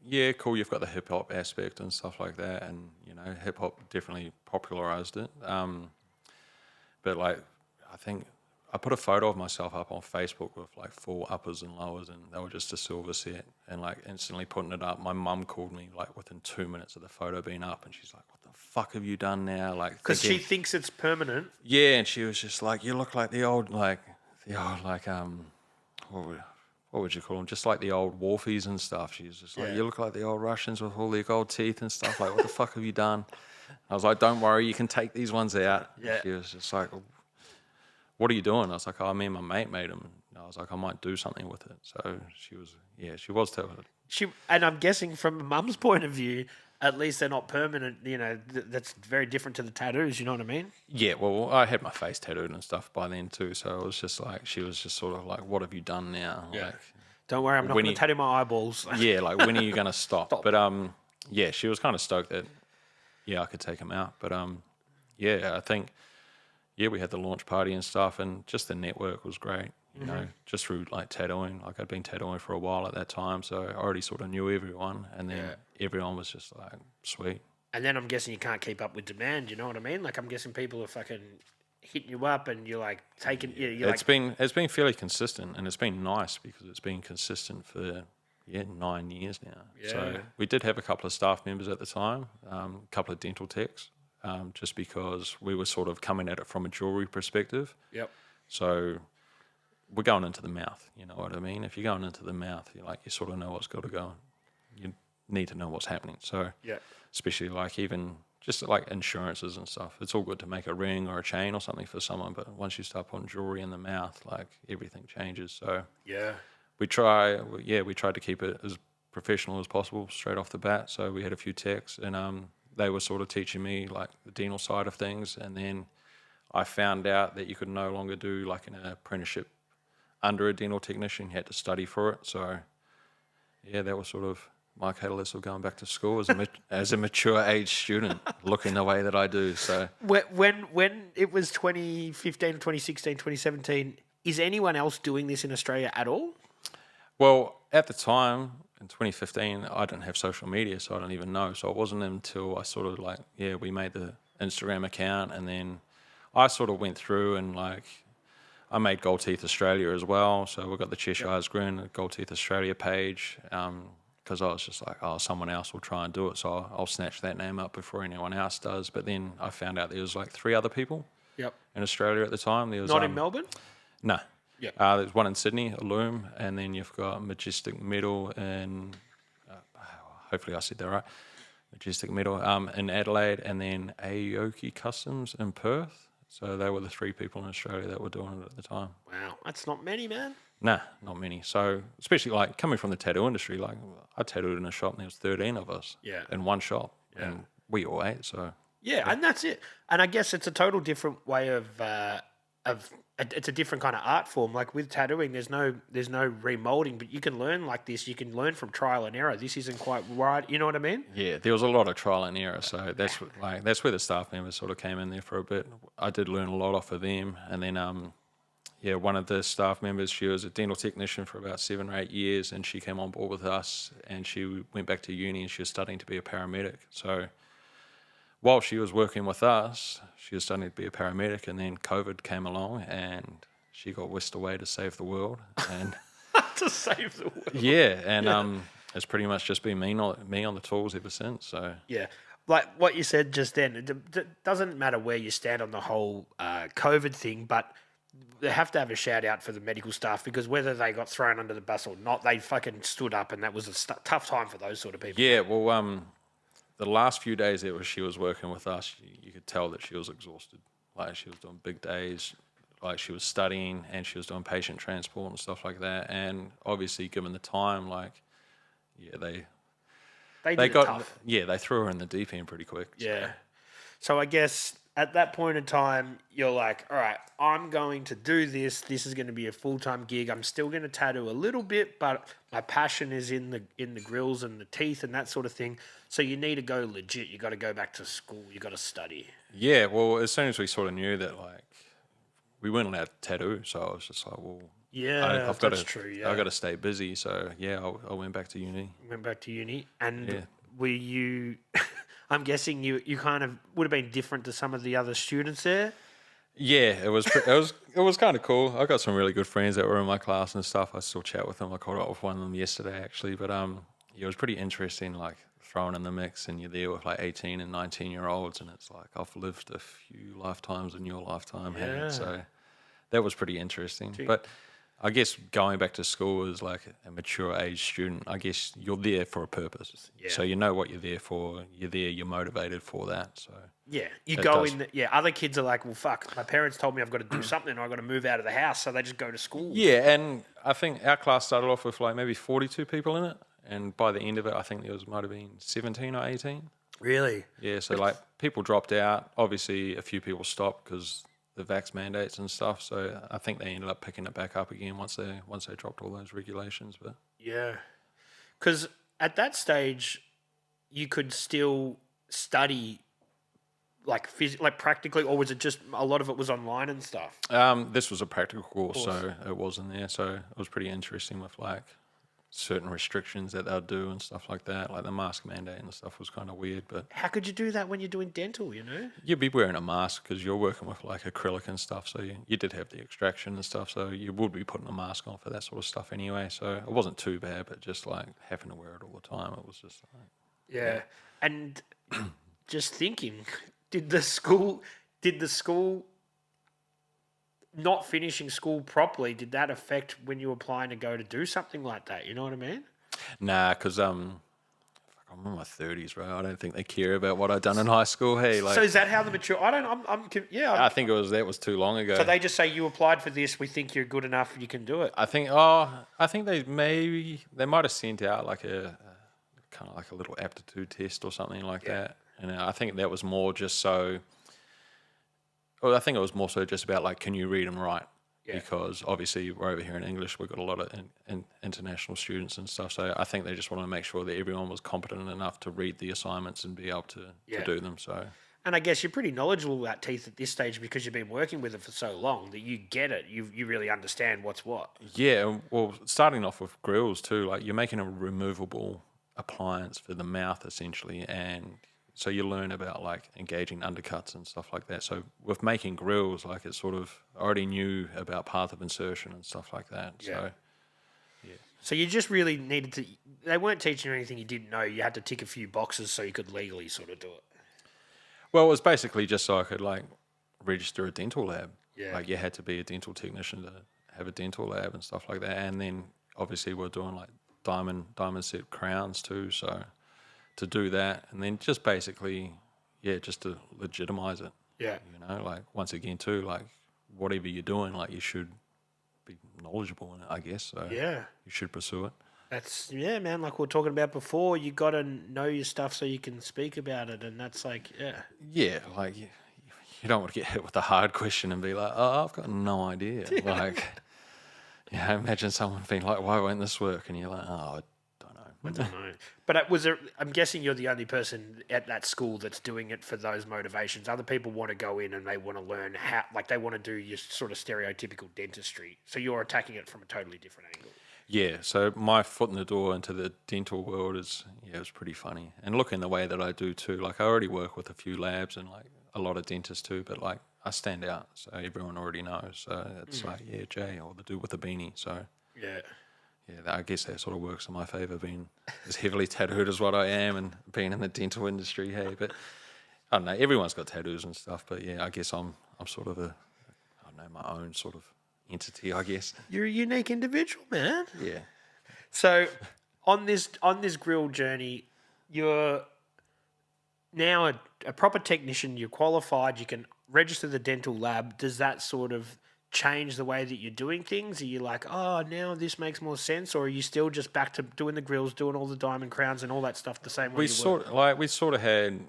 yeah, cool, you've got the hip hop aspect and stuff like that, and you know, hip hop definitely popularized it. But like, I think I put a photo of myself up on Facebook with like 4 uppers and lowers, and they were just a silver set. And like instantly putting it up, my mum called me like within 2 minutes of the photo being up, and she's like, "What the fuck have you done now?" Like, Because she thinks it's permanent. yeah, and she was just like, "You look like the old what would you call them? Just like the old wharfies and stuff." She was just like, "You look like the old Russians with all their gold teeth and stuff. Like, what the fuck have you done?" I was like, "Don't worry, you can take these ones out." Yeah. She was just like, "What are you doing?" I was like, "Oh, me and my mate made them." I was like, "I might do something with it." So she was telling it. And I'm guessing from mum's point of view, at least they're not permanent. You know, that's very different to the tattoos. You know what I mean? Yeah, well, I had my face tattooed and stuff by then too, so it was just like, she was just sort of like, "What have you done now?" Yeah. Like, don't worry, I'm not going to tattoo my eyeballs. yeah, like, when are you going to stop? But yeah, she was kind of stoked that I could take him out. But yeah, I think we had the launch party and stuff, and just the network was great. You know, just through like tattooing. Like, I'd been tattooing for a while at that time, so I already sort of knew everyone, and then everyone was just like, sweet. And then I'm guessing you can't keep up with demand. You know what I mean? Like, I'm guessing people are fucking hitting you up, and you're like taking. It's been fairly consistent, and it's been nice because it's been consistent for 9 years now. Yeah. So we did have a couple of staff members at the time, a couple of dental techs, just because we were sort of coming at it from a jewelry perspective. Yep. So we're going into the mouth, you know what I mean? If you're going into the mouth, you sort of know what's got to go. You need to know what's happening. So especially like even just like insurances and stuff, it's all good to make a ring or a chain or something for someone, but once you start putting jewelry in the mouth, like, everything changes. So we tried to keep it as professional as possible straight off the bat. So we had a few techs, and they were sort of teaching me like the dental side of things, and then I found out that you could no longer do like an apprenticeship under a dental technician. You had to study for it. So yeah, that was sort of my catalyst of going back to school as a mature age student, looking the way that I do. So when it was 2015, 2016, 2017, is anyone else doing this in Australia at all? Well, at the time in 2015, I didn't have social media, so I don't even know. So it wasn't until I sort of like, we made the Instagram account, and then I sort of went through and like, I made Gold Teeth Australia as well. So we've got the Cheshire Grin, the Gold Teeth Australia page, because I was just like, oh, someone else will try and do it. So I'll snatch that name up before anyone else does. But then I found out there was like 3 other people in Australia at the time. There was, not in Melbourne? No. There's one in Sydney, Loom, and then you've got Majestic Metal in, hopefully I said that right, Majestic Metal in Adelaide, and then Aoki Customs in Perth. So they were the 3 people in Australia that were doing it at the time. Wow, that's not many, man. Nah, not many. So especially like coming from the tattoo industry, like I tattooed in a shop and there was 13 of us in one shop, and we all ate. So and that's it. And I guess it's a total different way of it's a different kind of art form. Like with tattooing, there's no remolding, but you can learn like this. You can learn from trial and error. This isn't quite right. You know what I mean? Yeah, there was a lot of trial and error. So that's where the staff members sort of came in there for a bit. I did learn a lot off of them, and then one of the staff members, she was a dental technician for about 7 or 8 years, and she came on board with us, and she went back to uni, and she was studying to be a paramedic. So while she was working with us, she was studying to be a paramedic, and then COVID came along, and she got whisked away to save the world. And to save the world. Yeah, and it's pretty much just been me on the tools ever since. So yeah, like what you said just then, it doesn't matter where you stand on the whole COVID thing, but they have to have a shout out for the medical staff, because whether they got thrown under the bus or not, they fucking stood up, and that was a tough time for those sort of people. Yeah, well, the last few days she was working with us, you could tell that she was exhausted. Like, she was doing big days, like she was studying, and she was doing patient transport and stuff like that. And obviously, given the time, like, they got tough. Yeah, they threw her in the deep end pretty quick. Yeah. So I guess at that point in time, you're like, all right, I'm going to do this. This is going to be a full-time gig. I'm still going to tattoo a little bit, but my passion is in the grills and the teeth and that sort of thing. So you need to go legit. You got to go back to school. You got to study. Yeah, well, as soon as we sort of knew that, like, we weren't allowed to tattoo, so I was just like, well, Yeah, I've got that's to, true. Yeah, I got to stay busy. So yeah, I went back to uni. went back to uni, and Yeah. were you? I'm guessing you kind of would have been different to some of the other students there. Yeah, it was kind of cool. I got some really good friends that were in my class and stuff. I still chat with them. I caught up with one of them yesterday actually, but yeah, it was pretty interesting. Like thrown in the mix, and you're there with like 18 and 19-year-olds, and it's like I've lived a few lifetimes in your lifetime, haven't? So that was pretty interesting. But I guess going back to school as like a mature age student, I guess you're there for a purpose. Yeah. So you know what you're there for. You're there. You're motivated for that. So Yeah, you That go does. in. Other kids are like, well, fuck. My parents told me I've got to do something, or I've got to move out of the house, so they just go to school. yeah, and I think our class started off with like maybe 42 people in it, and by the end of it, I think there might have been 17 or 18. Really? Yeah, so like people dropped out. Obviously, a few people stopped because the vax mandates and stuff. So I think they ended up picking it back up again once they dropped all those regulations. But Yeah, because at that stage, you could still study like like practically, or was it just a lot of it was online and stuff? this was a practical course, so it wasn't there. So it was pretty interesting with like certain restrictions that they'll do and stuff like that. Like the mask mandate and stuff was kind of weird, but How could you do that when you're doing dental? You know? you'd be wearing a mask because you're working with like acrylic and stuff. So you did have the extraction and stuff. So you would be putting a mask on for that sort of stuff anyway. So it wasn't too bad, but just like having to wear it all the time, it was just like, Yeah. And just thinking, did the school not finishing school properly, did that affect when you were applying to go to do something like that? You know what I mean? nah, because I'm in my 30s, bro. I don't think they care about what I've done in high school. Hey, like So is that how the mature? I don't. I think that was too long ago. So they just say you applied for this. We think you're good enough. You can do it. I think they might have sent out like a kind of like a little aptitude test or something like that, and I think that was more just so. Well, I think it was more so just about like, can you read and write? Yeah. Because obviously we're over here in English, we've got a lot of international students and stuff. So I think they just wanted to make sure that everyone was competent enough to read the assignments and be able to do them. So And I guess you're pretty knowledgeable about teeth at this stage because you've been working with it for so long that you get it. You really understand what's what. yeah, well, starting off with grills too, like you're making a removable appliance for the mouth essentially, and so you learn about like engaging undercuts and stuff like that. So with making grills, like it sort of I already knew about path of insertion and stuff like that. Yeah. So So you just really needed to. They weren't teaching you anything you didn't know. You had to tick a few boxes so you could legally sort of do it. well, it was basically just so I could like register a dental lab. Yeah. Like you had to be a dental technician to have a dental lab and stuff like that. And then obviously we're doing like diamond set crowns too. So to do that, and then just basically, just to legitimize it. Yeah. You know, like once again too, like whatever you're doing, like you should be knowledgeable in it, I guess. So Yeah. you should pursue it. That's, man, like we were talking about before, you got to know your stuff so you can speak about it. And that's like, Yeah, like you don't want to get hit with a hard question and be like, oh, I've got no idea. Like, imagine someone being like, why won't this work? And you're like, oh, I don't know. I don't know. But I'm guessing you're the only person at that school that's doing it for those motivations. Other people want to go in and they want to learn how, like they want to do your sort of stereotypical dentistry. So you're attacking it from a totally different angle. Yeah, so my foot in the door into the dental world is, it was pretty funny. And looking the way that I do too, like I already work with a few labs and like a lot of dentists too, but like I stand out, so everyone already knows. So it's like, Jay, or the dude with the beanie. So Yeah. I guess that sort of works in my favour, being as heavily tattooed as what I am and being in the dental industry. Hey, but I don't know. Everyone's got tattoos and stuff, but I guess I'm sort of my own sort of entity, I guess. You're a unique individual, man. Yeah. So on this grill journey, you're now a proper technician. You're qualified. You can register the dental lab. Does that sort of change the way that you're doing things? Are you like, oh, now this makes more sense, or are you still just back to doing the grills, doing all the diamond crowns and all that stuff the same way? We sort of had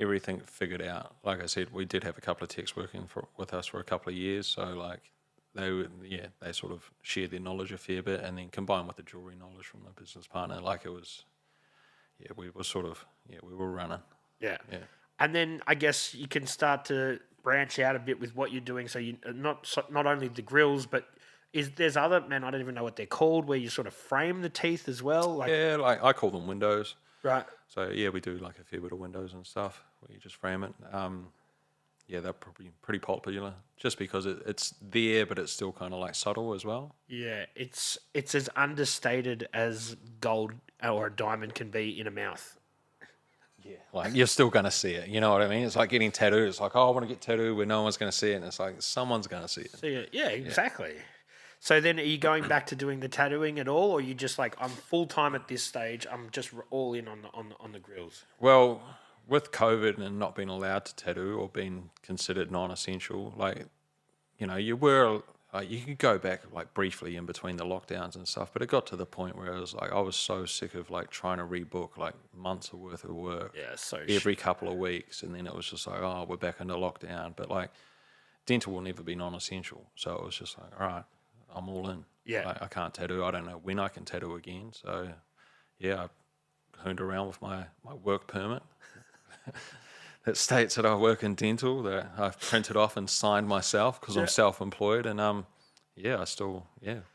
everything figured out. Like I said, we did have a couple of techs working with us for a couple of years, so like they sort of shared their knowledge a fair bit, and then combined with the jewelry knowledge from the business partner, like it was, we were sort of, we were running. Yeah. Yeah. And then I guess you can start to branch out a bit with what you're doing. So you not only the grills, but there's other, man, I don't even know what they're called, where you sort of frame the teeth as well. Like, Yeah, like I call them windows. right. So yeah, we do like a fair bit of windows and stuff where you just frame it. They're probably pretty popular just because it's there, but it's still kind of like subtle as well. Yeah, it's as understated as gold or a diamond can be in a mouth. Yeah, like you're still gonna see it. You know what I mean? It's like getting tattooed. It's like, oh, I want to get tattooed where no one's gonna see it, and it's like someone's gonna see it. So yeah, exactly. So then, are you going back to doing the tattooing at all, or are you just like, I'm full time at this stage? I'm just all in on the grills. Well, with COVID and not being allowed to tattoo or being considered non-essential, like, you know, you could go back like briefly in between the lockdowns and stuff, but it got to the point where I was so sick of like trying to rebook like months of worth of work every couple of weeks, and then it was just like, oh, we're back into lockdown. But like, dental will never be non-essential, so it was just like, all right, I'm all in. Yeah, like, I can't tattoo. I don't know when I can tattoo again. So yeah, I hooned around with my work permit that states that I work in dental, that I've printed off and signed myself because I'm self-employed, and I still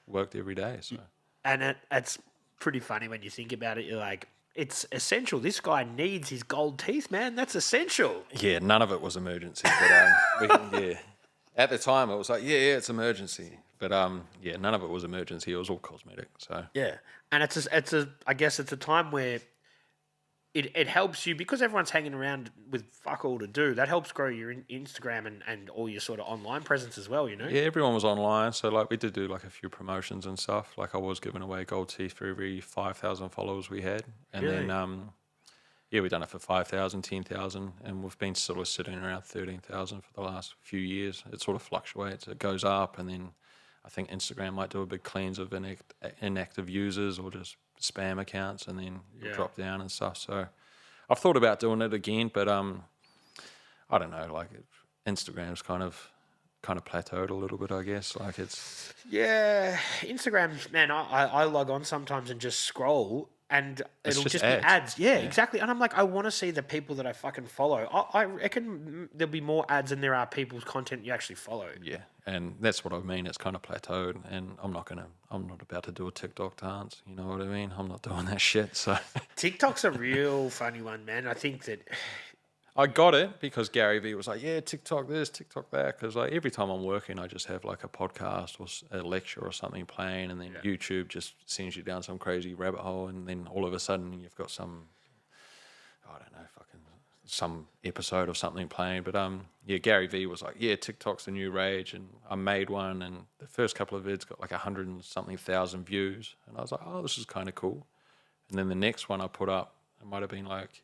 worked every day. So, and it's pretty funny when you think about it. You're like, it's essential. This guy needs his gold teeth, man. That's essential. Yeah, none of it was emergency, but at the time it was like, it's emergency, but none of it was emergency. It was all cosmetic. So yeah, and I guess it's a time where it helps you because everyone's hanging around with fuck all to do. That helps grow your Instagram and all your sort of online presence as well, you know? Yeah, everyone was online. So like we did do like a few promotions and stuff. Like I was giving away gold teeth for every 5,000 followers we had. And really? Then, we've done it for 5,000, 10,000. And we've been sort of sitting around 13,000 for the last few years. It sort of fluctuates. It goes up, and then I think Instagram might do a big cleanse of inactive users or just spam accounts, and then you'll drop down and stuff. So I've thought about doing it again, but I don't know, like Instagram's kind of plateaued a little bit, I guess. Like it's Instagram, man, I log on sometimes and just scroll, and it'll just be ads. Yeah, exactly. And I'm like, I want to see the people that I fucking follow. I reckon there'll be more ads than there are people's content you actually follow. Yeah, and that's what I mean. It's kind of plateaued, and I'm not about to do a TikTok dance. You know what I mean? I'm not doing that shit. So TikTok's a real funny one, man. I think that I got it because Gary Vee was like, yeah, TikTok this, TikTok that. Because like every time I'm working, I just have like a podcast or a lecture or something playing, and then YouTube just sends you down some crazy rabbit hole, and then all of a sudden you've got some, I don't know, fucking some episode of something playing. But Gary Vee was like, yeah, TikTok's the new rage, and I made one, and the first couple of vids got like 100 and something thousand views, and I was like, oh, this is kind of cool. And then the next one I put up, it might have been like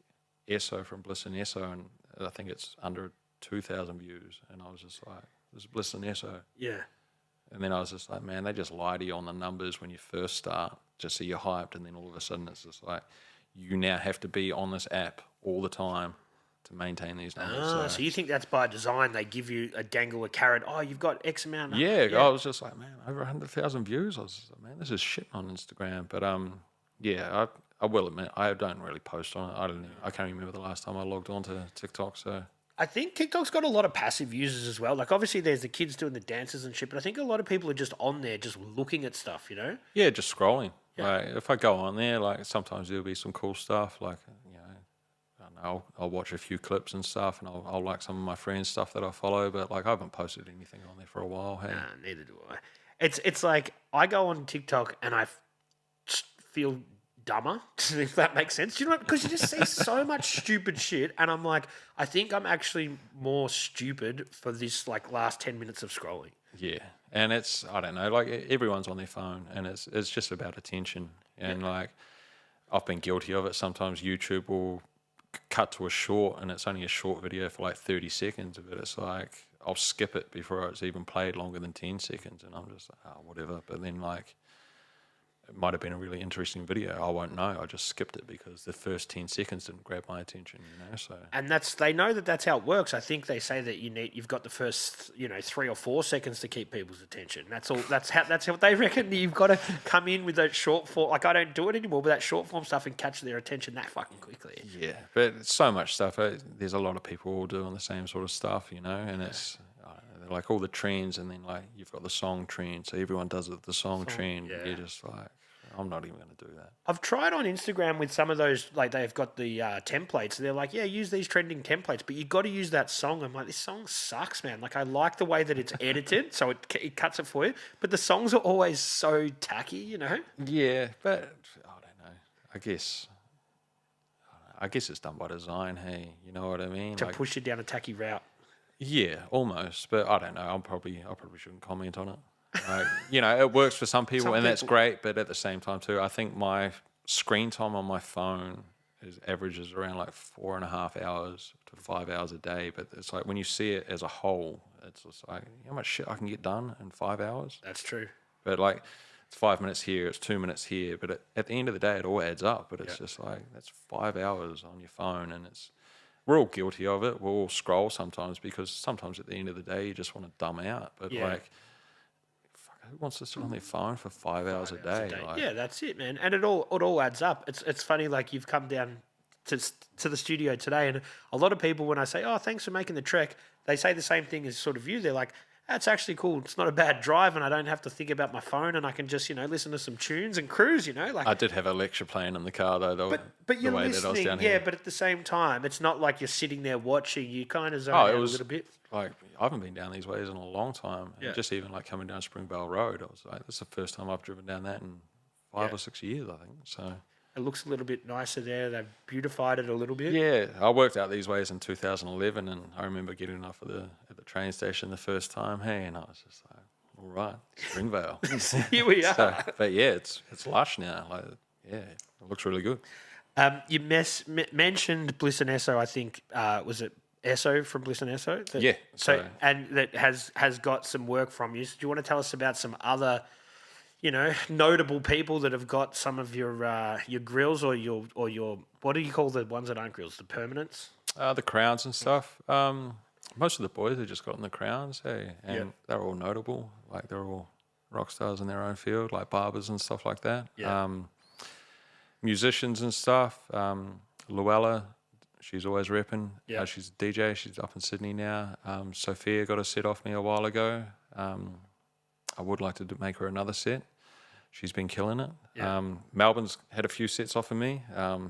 Esso from Bliss and Esso, and I think it's under 2,000 views, and I was just like, this is Bliss and Esso. Yeah. And then I was just like, man, they just lie to you on the numbers when you first start, just so you're hyped, and then all of a sudden it's just like, you now have to be on this app all the time to maintain these numbers. So you think that's by design? They give you a dangle, a carrot. Oh, you've got X amount. Yeah, I was just like, man, over 100,000 views. I was just like, man, this is shit on Instagram. But I will admit, I don't really post on it. I can't remember the last time I logged on to TikTok. So I think TikTok's got a lot of passive users as well. Like obviously there's the kids doing the dances and shit, but I think a lot of people are just on there just looking at stuff, you know? Yeah, just scrolling. Yeah. Like if I go on there, like sometimes there'll be some cool stuff. Like I don't know, I'll watch a few clips and stuff, and I'll like some of my friends' stuff that I follow. But like I haven't posted anything on there for a while. Hey, nah, neither do I. It's like I go on TikTok and I feel dumber, if that makes sense. You know what? Because you just see so much stupid shit, and I'm like, I think I'm actually more stupid for this like last 10 minutes of scrolling. Yeah, and it's, I don't know, like everyone's on their phone, and it's just about attention. And like I've been guilty of it. Sometimes YouTube will cut to a short, and it's only a short video for like 30 seconds of it. It's like I'll skip it before it's even played longer than 10 seconds, and I'm just like, oh, whatever. But then like it might have been a really interesting video. I won't know. I just skipped it because the first 10 seconds didn't grab my attention, so. And they know that's how it works. I think they say that you've got the first 3 or 4 seconds to keep people's attention. That's all. That's how they reckon. You've got to come in with that short form. Like I don't do it anymore, but that short form stuff and catch their attention that fucking quickly. Yeah, but it's so much stuff. There's a lot of people all doing the same sort of stuff, and it's like all the trends, and then like you've got the song trend, so everyone does it the song trend. Yeah. You're just like, I'm not even going to do that. I've tried on Instagram with some of those, like they've got the templates. They're like, yeah, use these trending templates, but you got to use that song. I'm like, this song sucks, man. Like I like the way that it's edited, so it cuts it for you, but the songs are always so tacky, Yeah, but I don't know. I guess it's done by design. Hey, you know what I mean? To push you down a tacky route. Yeah, almost, but I don't know. I probably shouldn't comment on it. Like, it works for some people, that's great. But at the same time, too, I think my screen time on my phone averages around like 4.5 hours to 5 hours a day. But it's like when you see it as a whole, it's just like how much shit I can get done in 5 hours. That's true. But like it's 5 minutes here, it's 2 minutes here. But at the end of the day, it all adds up. But it's just like that's 5 hours on your phone, and we're all guilty of it. We'll all scroll sometimes because sometimes at the end of the day you just want to dumb out. But like, fuck, who wants to sit on their phone for 5 hours a day? Like, yeah, that's it, man. And it all adds up. It's funny. Like you've come down to the studio today, and a lot of people when I say, "Oh, thanks for making the trek," they say the same thing as sort of you. They're like, that's actually cool. It's not a bad drive, and I don't have to think about my phone, and I can just, listen to some tunes and cruise, Like I did have a lecture playing in the car though. But you're listening, but at the same time, it's not like you're sitting there watching. You kind of zone out a little bit. Like I haven't been down these ways in a long time. And just even like coming down Springvale Road, I was like, this is the first time I've driven down that in 5 or 6 years, I think. So it looks a little bit nicer there. They've beautified it a little bit. Yeah, I worked out these ways in 2011, and I remember getting off at the train station the first time. Hey, and I was just like, all right, Springvale. Here we are. So, but yeah, it's lush now. Like, yeah, it looks really good. You mentioned Bliss and Esso. I think was it Esso from Bliss and Esso? Yeah. So and that has got some work from you. So do you want to tell us about some other, notable people that have got some of your grills or your what do you call the ones that aren't grills? The permanents? The crowns and stuff. Most of the boys have just gotten the crowns, hey, and they're all notable. Like they're all rock stars in their own field, like barbers and stuff like that. Yeah. Musicians and stuff. Luella, she's always repping. Yeah. She's a DJ. She's up in Sydney now. Sophia got a set off me a while ago. I would like to make her another set. She's been killing it. Yeah. Melbourne's had a few sets off of me.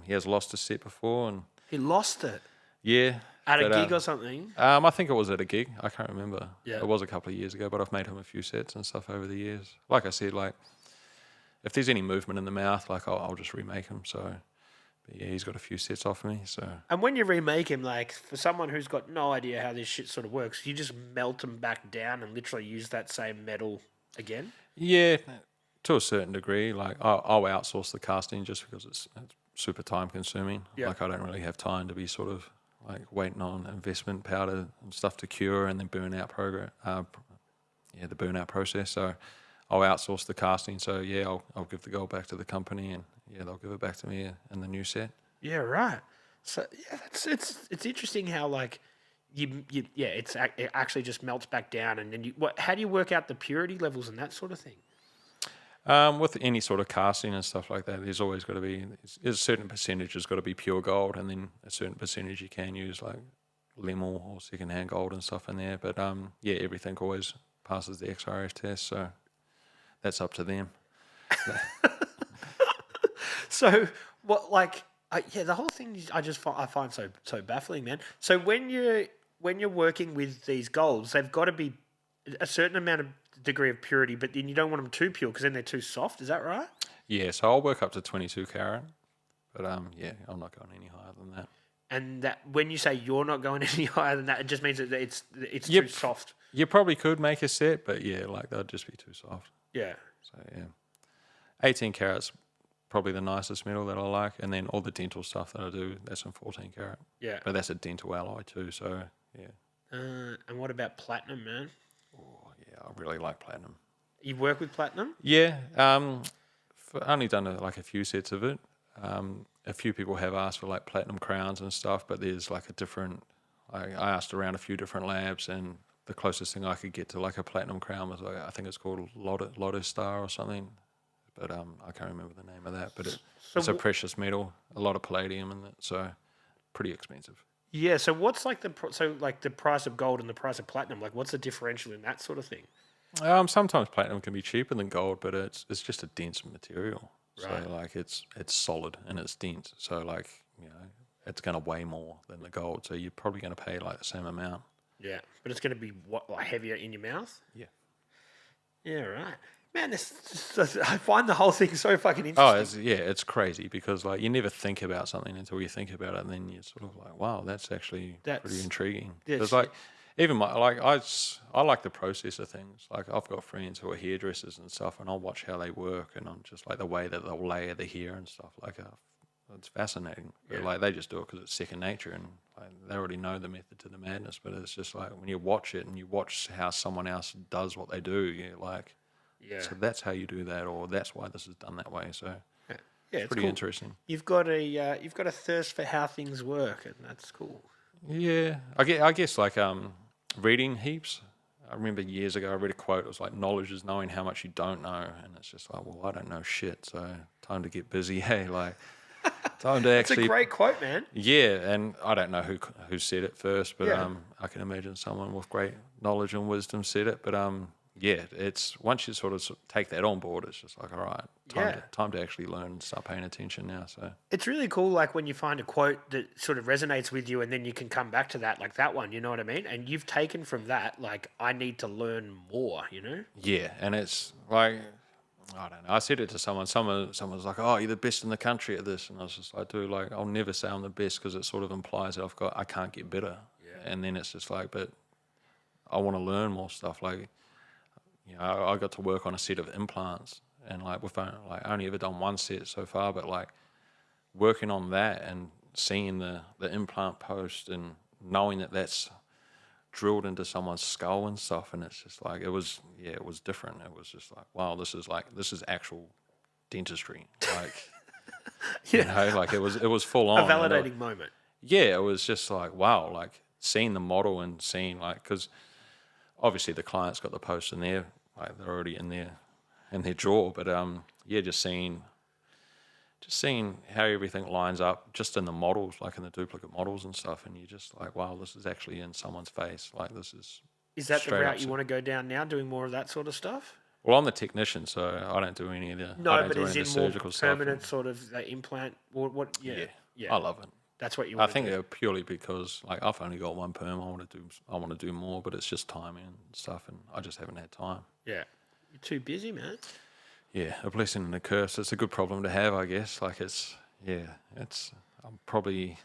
He has lost a set before, and He lost it yeah. at a gig or something. I think it was at a gig. I can't remember. Yeah. It was a couple of years ago, but I've made him a few sets and stuff over the years. Like I said, like if there's any movement in the mouth, like I'll just remake him. So, but yeah, he's got a few sets off me. So. And when you remake him, like for someone who's got no idea how this shit sort of works, you just melt him back down and literally use that same metal again. Yeah, to a certain degree. Like I'll outsource the casting just because it's super time consuming. Yeah. Like I don't really have time to be sort of like waiting on investment powder and stuff to cure and then burn out the burnout process. So I'll outsource the casting. So yeah, I'll give the gold back to the company, and yeah, they'll give it back to me in the new set. Yeah, right. So yeah, it's interesting how like it actually just melts back down, and then how do you work out the purity levels and that sort of thing? With any sort of casting and stuff like that, there's always got to be a certain percentage has got to be pure gold, and then a certain percentage you can use like Lemel or secondhand gold and stuff in there. But yeah, everything always passes the XRF test, so that's up to them. So what, like, the whole thing I find so baffling, man. So when you're working with these golds, they've got to be a certain amount of degree of purity, but then you don't want them too pure because then they're too soft. Is that right? Yeah, so I'll work up to 22 carat, but yeah, I'm not going any higher than that. And that when you say you're not going any higher than that, it just means that it's too soft. You probably could make a set, but yeah, like they'd just be too soft. Yeah. So yeah, 18 carats probably the nicest metal that I like, and then all the dental stuff that I do, that's in 14 carat. Yeah. But that's a dental alloy too, so yeah. And what about platinum, man? Oh yeah, I really like platinum. You work with platinum? Yeah. only done like a few sets of it. A few people have asked for like platinum crowns and stuff, but there's like a different. I asked around a few different labs, and the closest thing I could get to like a platinum crown was like, I think it's called Lotto Star or something, but I can't remember the name of that. But it's a precious metal, a lot of palladium in it, so pretty expensive. Yeah. So what's like the price of gold and the price of platinum? Like, what's the differential in that sort of thing? Sometimes platinum can be cheaper than gold, but it's just a dense material. Right. So like it's solid and it's dense. So like, it's going to weigh more than the gold. So you're probably going to pay like the same amount. Yeah, but it's going to be like heavier in your mouth. Yeah. Yeah. Right. Man, I find the whole thing so fucking interesting. It's crazy because like you never think about something until you think about it, and then you're sort of like, wow, that's actually pretty intriguing. It's like even I like the process of things. Like I've got friends who are hairdressers and stuff, and I'll watch how they work, and I'm just like the way that they'll layer the hair and stuff. Like it's fascinating. But, like they just do it because it's second nature, and like, they already know the method to the madness. But it's just like when you watch it and you watch how someone else does what they do, you're like, so that's how you do that, or that's why this is done that way. So it's pretty cool. interesting. You've got a thirst for how things work, and that's cool. Yeah, I guess like reading heaps. I remember years ago I read a quote. It was like, knowledge is knowing how much you don't know, and it's just like, well, I don't know shit, so time to get busy. Hey, like time to actually. It's a great quote, man. Yeah, and I don't know who said it first, but I can imagine someone with great knowledge and wisdom said it. But it's once you sort of take that on board, it's just like, all right, time to actually learn and start paying attention now. So it's really cool, like when you find a quote that sort of resonates with you, and then you can come back to that, like that one. You know what I mean? And you've taken from that, like, I need to learn more. You know? Yeah, and it's like, I don't know. I said it to someone. Someone was like, "Oh, you're the best in the country at this," and I was just like, "Dude, like, I'll never say I'm the best because it sort of implies that I can't get better." Yeah. And then it's just like, but I want to learn more stuff. Like, I got to work on a set of implants, and like I only ever done one set so far, but like working on that and seeing the implant post and knowing that that's drilled into someone's skull and stuff, and it's just like it was different. It was just like, wow, this is actual dentistry. Like like it was full on. A validating moment. Yeah, it was just like, wow, like seeing the model and seeing like, because obviously the client's got the post in there, like they're already in their drawer, but just seeing how everything lines up just in the models, like in the duplicate models and stuff, and you're just like, wow, this is actually in someone's face. Like this is. Is that the route you want to go down now, doing more of that sort of stuff? Well, I'm the technician, so I don't do any of the. No, I don't but do is any it of the more surgical permanent stuff. sort of implant? What? Yeah, I love it. That's what you I want think to do. purely because like I've only got one perm. I want to do more, but it's just timing and stuff, and I just haven't had time. Yeah, you're too busy, man. Yeah, a blessing and a curse. It's a good problem to have, I guess. Like I'm probably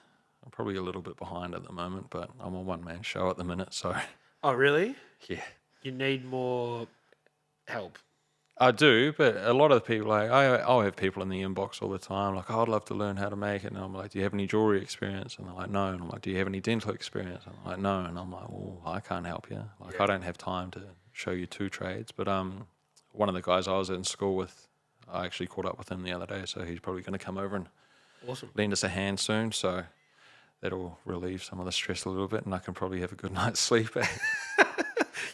a little bit behind at the moment, but I'm a one-man show at the minute, so. Oh, really? Yeah. You need more help. I do, but a lot of people, like I'll have people in the inbox all the time, like, oh, I'd love to learn how to make it, and I'm like, do you have any jewelry experience? And they're like, no. And I'm like, do you have any dental experience? And I'm like, no. And I'm like, well, I can't help you. Like, I don't have time to show you two trades. But one of the guys I was in school with, I actually caught up with him the other day, so he's probably going to come over and lend us a hand soon. So that'll relieve some of the stress a little bit, and I can probably have a good night's sleep.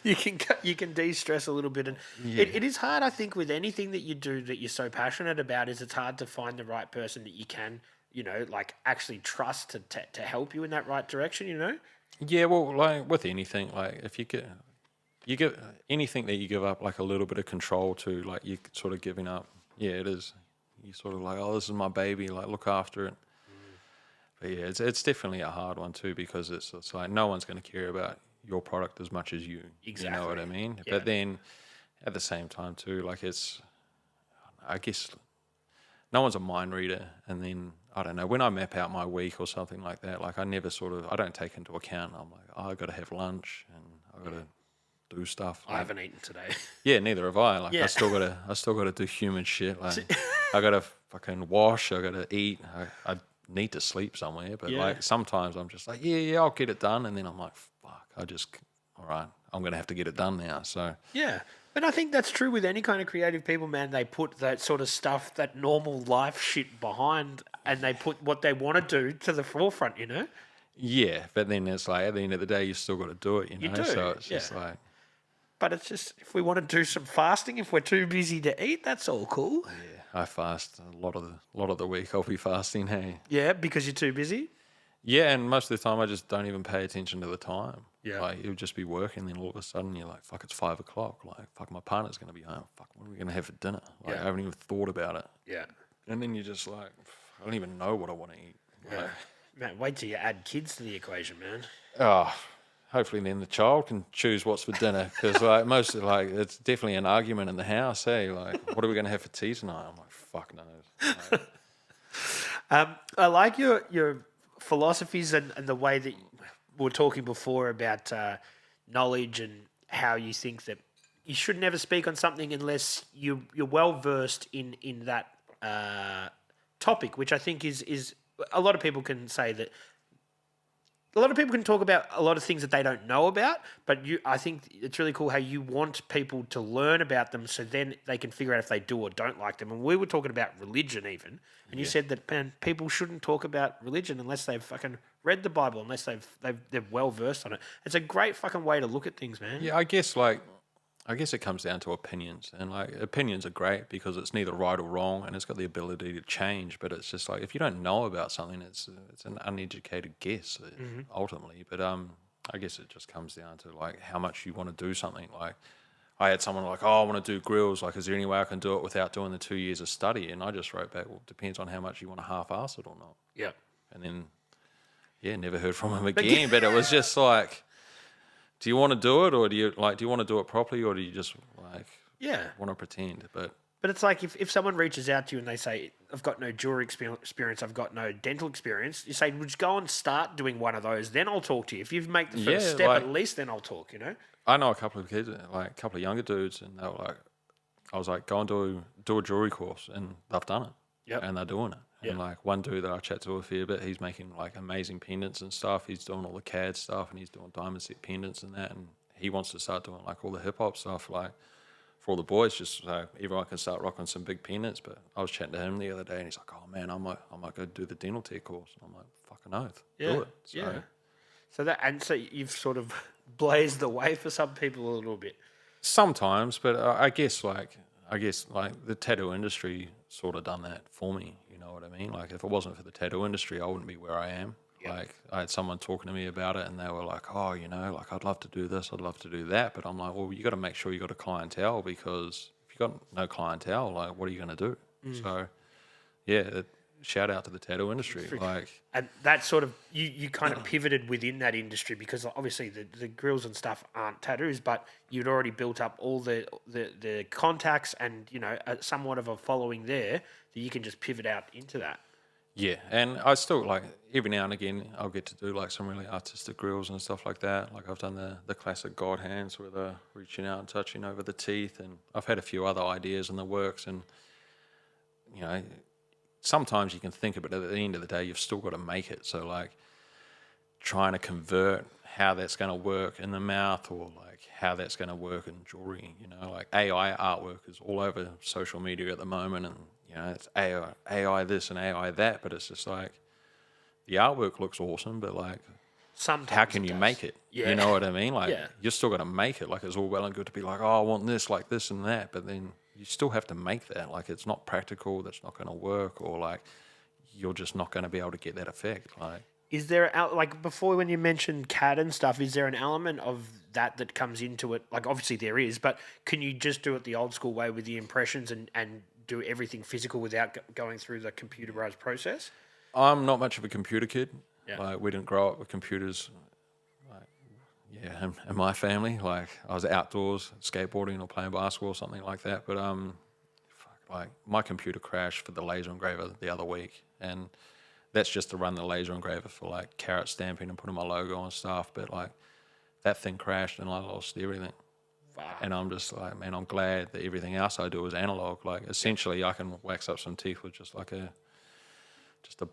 You can de-stress a little bit, and it is hard, I think, with anything that you do that you're so passionate about. Is it's hard to find the right person that you can, like actually trust to help you in that right direction. Yeah, well, like with anything, like if you give anything that you give up like a little bit of control to, like you're sort of giving up. Yeah, it is. You sort of like, oh, this is my baby. Like look after it. But yeah, it's definitely a hard one too, because it's like no one's going to care about your product as much as you. Exactly. You know what I mean? Yeah. But then at the same time too, like I guess no one's a mind reader. And then I don't know, when I map out my week or something like that, like I don't take into account. I'm like, oh, I got to have lunch and I got to do stuff. I haven't eaten today. Yeah, neither have I. Like I still got to do human shit. Like I got to fucking wash. I got to eat. I need to sleep somewhere. But like sometimes I'm just like, yeah, I'll get it done. And then I'm like, fuck, all right, I'm going to have to get it done now. So yeah. But I think that's true with any kind of creative people, man. They put that sort of stuff, that normal life shit behind, and they put what they want to do to the forefront, you know? Yeah, but then it's like at the end of the day, you still got to do it, you You know. do, So it's yeah. just like, But it's just, if we want to do some fasting, if we're too busy to eat, that's all cool. yeah, I fast a lot of the week. I'll be fasting. Hey, Yeah, because you're too busy. yeah, and most of the time I just don't even pay attention to the time. Yeah. Like you'll just be working, then all of a sudden you're like, fuck, it's 5 o'clock. Like, fuck, my partner's gonna be home. Fuck, what are we gonna have for dinner? Like, Yeah. I haven't even thought about it. Yeah. And then you're just like, I don't even know what I want to eat. Yeah. Like, Man, wait till you add kids to the equation, man. oh, hopefully then the child can choose what's for dinner because like most of like it's definitely an argument in the house. Hey, like, what are we gonna have for tea tonight? I'm like, fuck knows. Like, I like your philosophies and the way that we were talking before about knowledge and how you think that you should never speak on something unless you're well versed in that topic, which I think is a lot of people can say that. A lot of people can talk about a lot of things that they don't know about, but I think it's really cool how you want people to learn about them so then they can figure out if they do or don't like them. And we were talking about religion even, and you said that, man, people shouldn't talk about religion unless they've fucking read the Bible, unless they're well versed on it. It's a great fucking way to look at things, man. yeah, I guess it comes down to opinions, and like opinions are great because it's neither right or wrong, and it's got the ability to change. But it's just like if you don't know about something, it's an uneducated guess ultimately. But I guess it just comes down to like how much you want to do something. Like I had someone like, oh, I want to do grills. Like, is there any way I can do it without doing the 2 years of study? And I just wrote back, well, it depends on how much you want to half-ass it or not. Yeah. And then yeah, never heard from him again. But it was just like, do you want to do it, or do you want to do it properly, or do you just like Yeah. want to pretend? But It's like if someone reaches out to you and they say, I've got no jewelry experience, I've got no dental experience, you say, well, just go and start doing one of those, then I'll talk to you. If you make the first Yeah, step like- at least, then I'll talk, you know? I know a couple of kids, like a couple of younger dudes, and they were like, I was like, go and do a jewelry course, and they've done it. Yep. And they're doing it. Yep. And like one dude that I chat to a fair bit, he's making like amazing pendants and stuff. He's doing all the CAD stuff, and he's doing diamond set pendants and that, and he wants to start doing like all the hip hop stuff, like for all the boys, just so everyone can start rocking some big pendants. But I was chatting to him the other day, and he's like, "Oh man, I might go do the dental tech course." And I'm like, "Fucking oath, do it." So, So you've sort of blazed the way for some people a little bit. sometimes, but I guess like the tattoo industry sort of done that for me. You know what I mean? Like if it wasn't for the tattoo industry, I wouldn't be where I am. Yep. Like I had someone talking to me about it, and they were like, "Oh, you know, like I'd love to do this, I'd love to do that," but I'm like, "Well, you got to make sure you got a clientele, because if you got no clientele, like what are you going to do?" So, yeah, shout out to the tattoo industry. Like, And that sort of, you kind of pivoted within that industry because obviously the grills and stuff aren't tattoos, but you'd already built up all the contacts and, you know, somewhat of a following there that you can just pivot out into that. yeah, and I still like every now and again I'll get to do like some really artistic grills and stuff like that. Like I've done the classic God hands where they're reaching out and touching over the teeth, and I've had a few other ideas in the works. And you know, sometimes you can think of it, at the end of the day, you've still got to make it. So like trying to convert how that's going to work in the mouth, or like how that's going to work in jewelry. You know, like AI artwork is all over social media at the moment, and you know, it's AI this and AI that, but it's just like the artwork looks awesome, but like Sometimes how can it you does. make it? Yeah. You know what I mean? Like Yeah. you're still got to make it. Like it's all well and good to be like, oh, I want this, like this and that, but then you still have to make that. Like it's not practical. That's not going to work, or like you're just not going to be able to get that effect. Like Is there, like before when you mentioned CAD and stuff, is there an element of that comes into it? Like obviously there is, but can you just do it the old school way with the impressions and do everything physical without going through the computerized process? I'm not much of a computer kid. Yeah. Like we didn't grow up with computers. Like, yeah, in my family, like I was outdoors skateboarding or playing basketball or something like that. But like my computer crashed for the laser engraver the other week, and that's just to run the laser engraver for like carrot stamping and putting my logo on stuff. But like that thing crashed and I lost everything. Wow. And I'm just like, man, I'm glad that everything else I do is analog. Like essentially I can wax up some teeth with just like a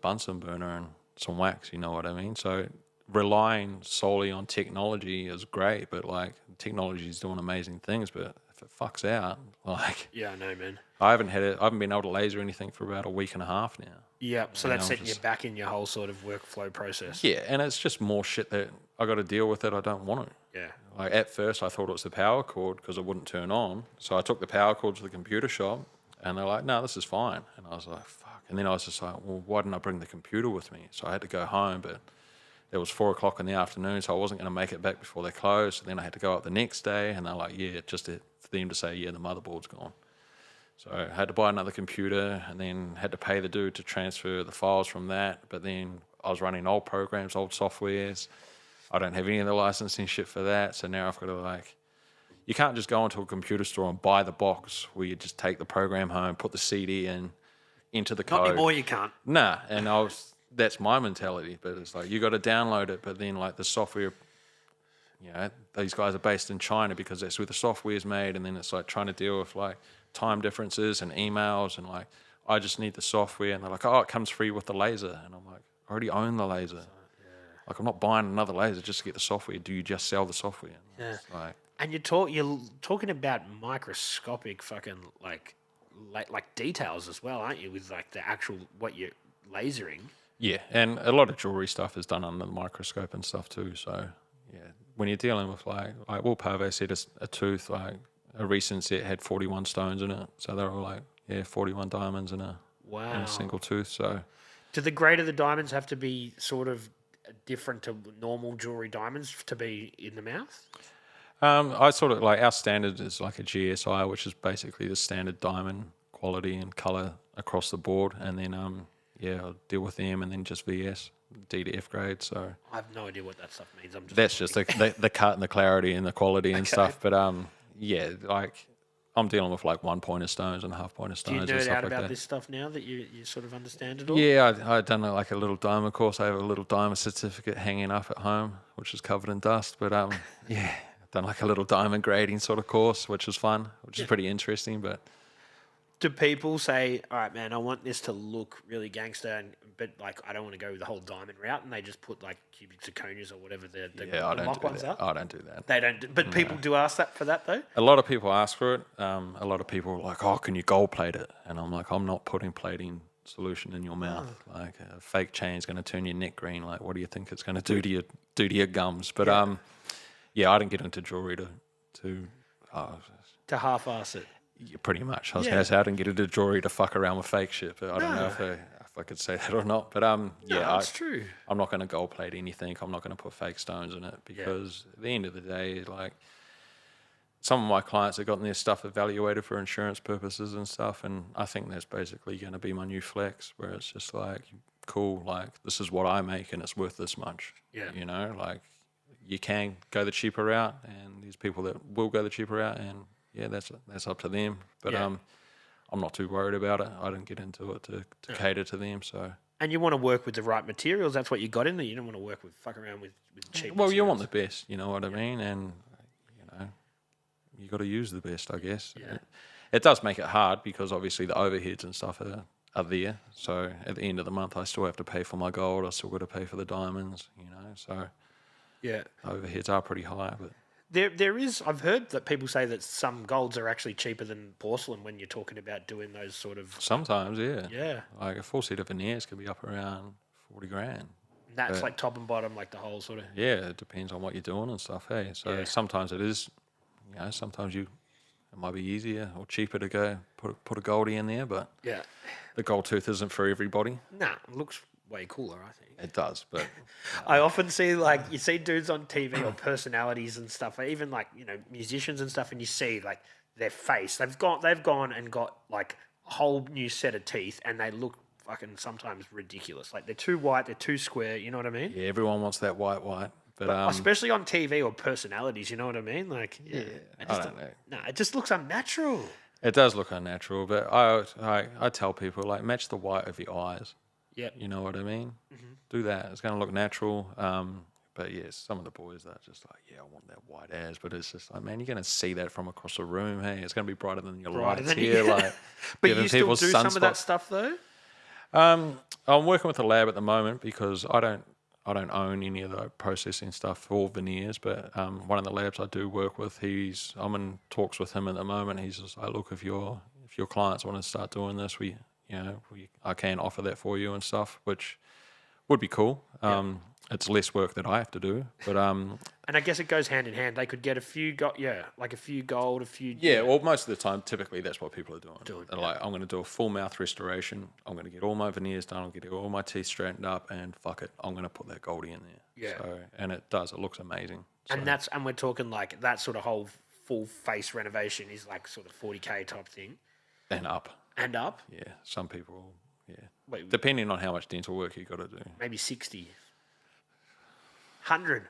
Bunsen burner and some wax, you know what I mean? So relying solely on technology is great, but like technology is doing amazing things. But if it fucks out, like Yeah, I know, man. I haven't been able to laser anything for about a week and a half now. Yeah, so And that's I'm setting you just- back in your whole sort of workflow process. Yeah, and it's just more shit that I got to deal with that I don't want to. Yeah. Like at first, I thought it was the power cord because it wouldn't turn on. So I took the power cord to the computer shop, and they're like, "No, this is fine." And I was like, "Fuck!" And then I was just like, "Well, why didn't I bring the computer with me?" So I had to go home, but it was 4 o'clock in the afternoon, so I wasn't going to make it back before they closed. So then I had to go up the next day, and they're like, "Yeah," for them to say, "Yeah, the motherboard's gone." So I had to buy another computer, and then had to pay the dude to transfer the files from that. But then I was running old programs, old softwares. I don't have any of the licensing shit for that. So now I've got to you can't just go into a computer store and buy the box where you just take the program home, put the CD in, enter the code. Not anymore, you can't. Nah, and that's my mentality. But it's like you got to download it, but then like the software, these guys are based in China because that's where the software is made, and then it's like trying to deal with like time differences and emails, and like I just need the software, and they're like, "Oh, it comes free with the laser," and I'm like, "I already own the laser. Like I'm not buying another laser just to get the software. Do you just sell the software?" Yeah. Like, And you're talking about microscopic fucking like details as well, aren't you? With like the actual what you're lasering. yeah, and a lot of jewelry stuff is done under the microscope and stuff too. So yeah, when you're dealing with like Will Pave said a tooth, like a recent set had 41 stones in it, so they're all like 41 diamonds in a single tooth. So do the grade of the diamonds have to be sort of different to normal jewelry diamonds to be in the mouth? I sort of like our standard is like a GSI, which is basically the standard diamond quality and color across the board, and then I'll deal with them, and then just VS D to F grade. So I have no idea what that stuff means. that's just the cut and the clarity and the quality and stuff. But like I'm dealing with like 1 pointer stones and half pointer Do you stones and nerd stuff out like about that. this stuff now that you sort of understand it all? Yeah, I've done like a little diamond course. I have a little diamond certificate hanging up at home, which is covered in dust. But I've done like a little diamond grading sort of course, which is fun, which is pretty interesting. But do people say, "All right, man, I want this to look really gangster, but like I don't want to go the whole diamond route," and they just put like cubic zirconias or whatever the I mock don't do ones that. are? I don't do that. They don't. But people do ask that for that though. A lot of people ask for it. A lot of people are like, "Oh, can you gold plate it?" And I'm like, "I'm not putting plating solution in your mouth. Like a fake chain is going to turn your neck green. Like, what do you think it's going to do to your gums?" But I didn't get into jewelry to half-ass it. yeah, pretty much. I was going to say I didn't get into jewelry to fuck around with fake shit, but I don't know if I could say that or not. But That's true. I'm not going to gold plate anything. I'm not going to put fake stones in it because at the end of the day, like some of my clients have gotten their stuff evaluated for insurance purposes and stuff, and I think that's basically going to be my new flex, where it's just like, cool, like this is what I make and it's worth this much. Yeah. You know, like you can go the cheaper route, and there's people that will go the cheaper route, and that's up to them. But I'm not too worried about it. I didn't get into it to cater to them. So. And you want to work with the right materials. That's what you got in there. You don't want to work with fuck around with cheap. Well, you want materials. the best. You know what I mean, and you got to use the best, I guess. Yeah. It does make it hard because obviously the overheads and stuff are there. So at the end of the month, I still have to pay for my gold. I still got to pay for the diamonds. So Yeah. overheads are pretty high, but. There is. I've heard that people say that some golds are actually cheaper than porcelain when you're talking about doing those sort of. Sometimes, yeah. Yeah. Like a full set of veneers could be up around 40 grand. And that's like top and bottom, like the whole sort of. Yeah, it depends on what you're doing and stuff, hey. So sometimes it is, sometimes it might be easier or cheaper to go put a goldie in there, but Yeah. the gold tooth isn't for everybody. Nah, it looks way cooler, I think. It does, but I often see you see dudes on TV or personalities and stuff, or even musicians and stuff, and you see like their face. They've gone and got like a whole new set of teeth, and they look fucking sometimes ridiculous. Like they're too white, they're too square. You know what I mean? yeah, everyone wants that white. But especially on TV or personalities, you know what I mean? Like, I don't know. No, it just looks unnatural. It does look unnatural, but I tell people like match the white of your eyes. Yep. You know what I mean? Mm-hmm. Do that. It's going to look natural. But yes, some of the boys are just like, I want that white ass. But it's just like, man, you're going to see that from across the room. Hey, it's going to be brighter than your lights here. Like, but you still do some of that stuff though. I'm working with a lab at the moment because I I don't own any of the processing stuff for veneers, but one of the labs I do work with, I'm in talks with him at the moment. He's just like, look, if your clients want to start doing this, I can offer that for you and stuff, which would be cool. It's less work that I have to do, but and I guess it goes hand in hand. They could get a few like a few gold, a few. yeah. Well, most of the time, typically that's what people are doing. They're like, I'm going to do a full mouth restoration. I'm going to get all my veneers done. I'm going to get all my teeth straightened up, and fuck it, I'm going to put that goldie in there. Yeah. So, and it does. It looks amazing. And we're talking like that sort of whole full face renovation is like sort of 40K type thing. And up. And up. Yeah. Some people. Yeah. Wait, depending on how much dental work you got to do. Maybe 60. 100.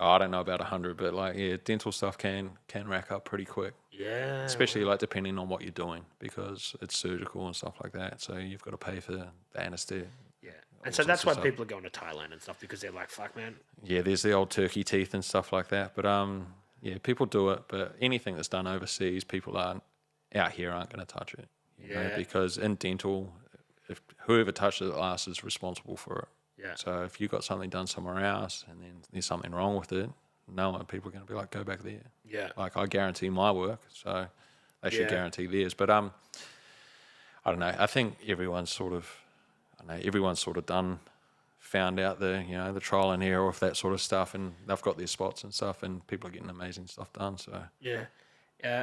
Oh, I don't know about 100, but like, yeah, dental stuff can rack up pretty quick. Yeah. Especially like depending on what you're doing, because it's surgical and stuff like that. So you've got to pay for the anesthetic. Yeah. And so that's why people are going to Thailand and stuff, because they're like, fuck, man. Yeah, there's the old turkey teeth and stuff like that. But yeah, people do it. But anything that's done overseas, people out here aren't going to touch it. You know, because in dental, if whoever touches it last is responsible for it. Yeah. So if you got something done somewhere else and then there's something wrong with it, people are going to be like, go back there. Yeah. Like I guarantee my work, so they should guarantee theirs. But I don't know. I think everyone's sort of found out the trial and error of that sort of stuff, and they've got their spots and stuff, and people are getting amazing stuff done. So yeah.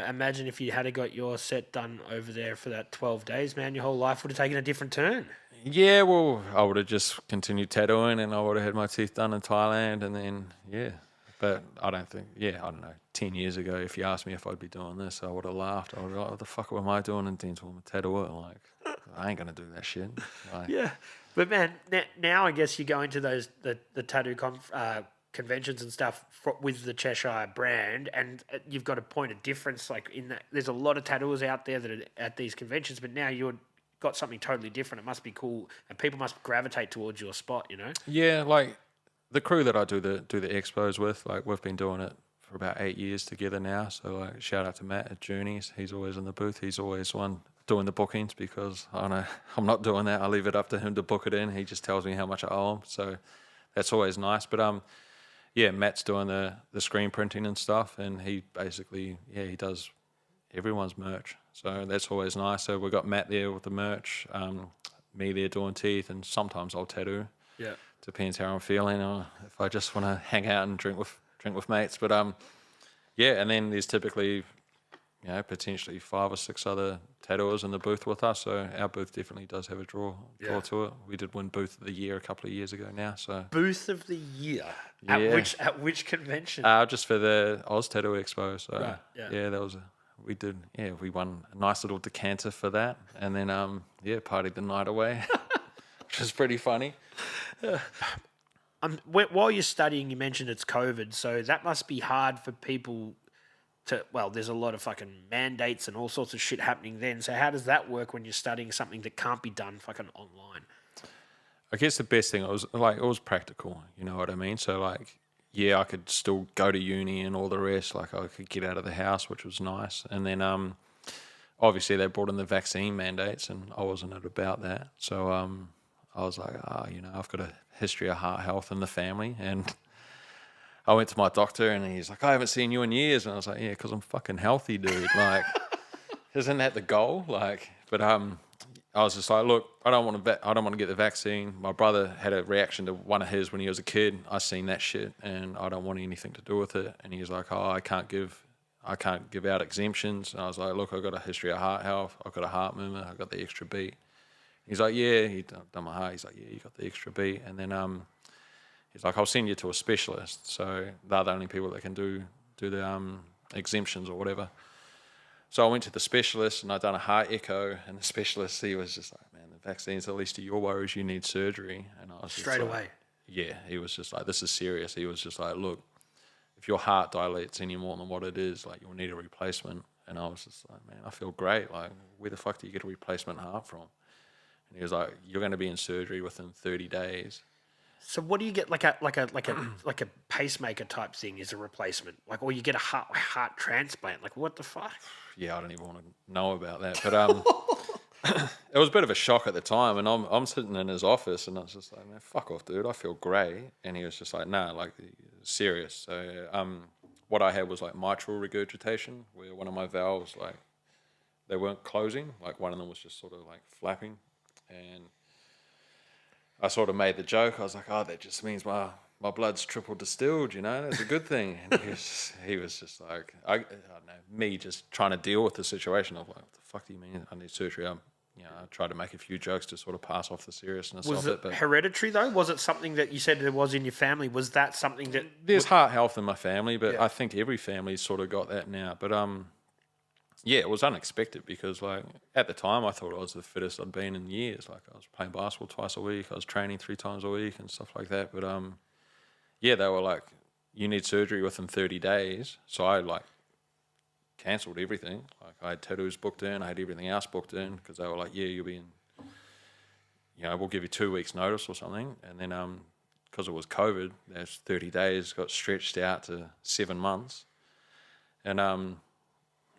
Imagine if you had got your set done over there for that 12 days, man, your whole life would have taken a different turn. Yeah, well, I would have just continued tattooing, and I would have had my teeth done in Thailand, and then, But I don't know, 10 years ago, if you asked me if I'd be doing this, I would have laughed. I would have been like, what the fuck am I doing in dental? I'm a tattooer. Like, I ain't going to do that shit. Like, yeah. But, man, now I guess you go into those the tattoo conventions and stuff with the Cheshire brand, and you've got a point of difference. Like, in that, there's a lot of tattooers out there that are at these conventions, but now you're got something totally different. It must be cool, and people must gravitate towards your spot, you know? Yeah, like the crew that I do the expos with, like we've been doing it for about 8 years together now. So like shout out to Matt at Journeys. He's always in the booth. He's always one doing the bookings, because I know I'm not doing that. I leave it up to him to book it in. He just tells me how much I owe him. So that's always nice. But yeah, Matt's doing the screen printing and stuff, and he basically he does everyone's merch. So that's always nice. So we've got Matt there with the merch, me there doing teeth, and sometimes I'll tattoo. Yeah. Depends how I'm feeling, or if I just want to hang out and drink with mates. But and then there's typically potentially 5 or 6 other tattooers in the booth with us. So our booth definitely does have a draw to it. We did win Booth of the Year a couple of years ago now. So Booth of the Year at which convention? Just for the Oz Tattoo Expo. So right. that was we won a nice little decanter for that, and then partied the night away, which is pretty funny. While you're studying, you mentioned it's COVID, so that must be hard for people to. Well, there's a lot of fucking mandates and all sorts of shit happening then. So how does that work when you're studying something that can't be done fucking online? I guess the best thing it was practical. You know what I mean? So like, I could still go to uni and all the rest. Like I could get out of the house, which was nice. And then obviously they brought in the vaccine mandates, and I wasn't about that. So I was like, I've got a history of heart health in the family, and I went to my doctor, and he's like, I haven't seen you in years, and I was like, yeah, because I'm fucking healthy, dude. Like, isn't that the goal? Like, but I was just like, look, I don't want to get the vaccine. My brother had a reaction to one of his when he was a kid. I seen that shit, and I don't want anything to do with it. And he was like, oh, I can't give out exemptions. And I was like, look, I've got a history of heart health. I've got a heart murmur. I've got the extra beat. He's like, yeah, he done my heart. He's like, yeah, you got the extra beat. And then he's like, I'll send you to a specialist. So they're the only people that can do the exemptions or whatever. So I went to the specialist, and I done a heart echo, and the specialist, he was just like, man, the vaccine's the least of your worries. You need surgery. And I was straight away. Yeah, he was just like, this is serious. He was just like, look, if your heart dilates any more than what it is, like, you'll need a replacement. And I was just like, man, I feel great. Like, where the fuck do you get a replacement heart from? And he was like, you're going to be in surgery within 30 days. So what do you get, like a pacemaker type thing is a replacement? Like, or you get a heart transplant? Like, what the fuck? Yeah, I don't even want to know about that. But it was a bit of a shock at the time, and I'm sitting in his office, and I was just like, man, fuck off, dude. I feel great. And he was just like, nah, like serious. So what I had was like mitral regurgitation, where one of my valves, like, they weren't closing. Like one of them was just sort of like flapping, and I sort of made the joke. I was like, oh, that just means my blood's triple distilled, you know, that's a good thing. And he was just like, I don't know, me just trying to deal with the situation. I was like, what the fuck do you mean I need surgery? I tried to make a few jokes to sort of pass off the seriousness Was of it it. But hereditary though? Was it something that you said there was in your family? Was that something that there's heart health in my family, but Yeah. I think every family's sort of got that now. But yeah, it was unexpected because like at the time I thought I was the fittest I'd been in years. Like I was playing basketball twice a week, I was training 3 times a week and stuff like that. But yeah, they were like, you need surgery within 30 days. So I like cancelled everything. Like I had tattoos booked in, I had everything else booked in because they were like, yeah, you'll be in, we'll give you 2 weeks notice or something. And then because it was COVID, those 30 days got stretched out to 7 months. And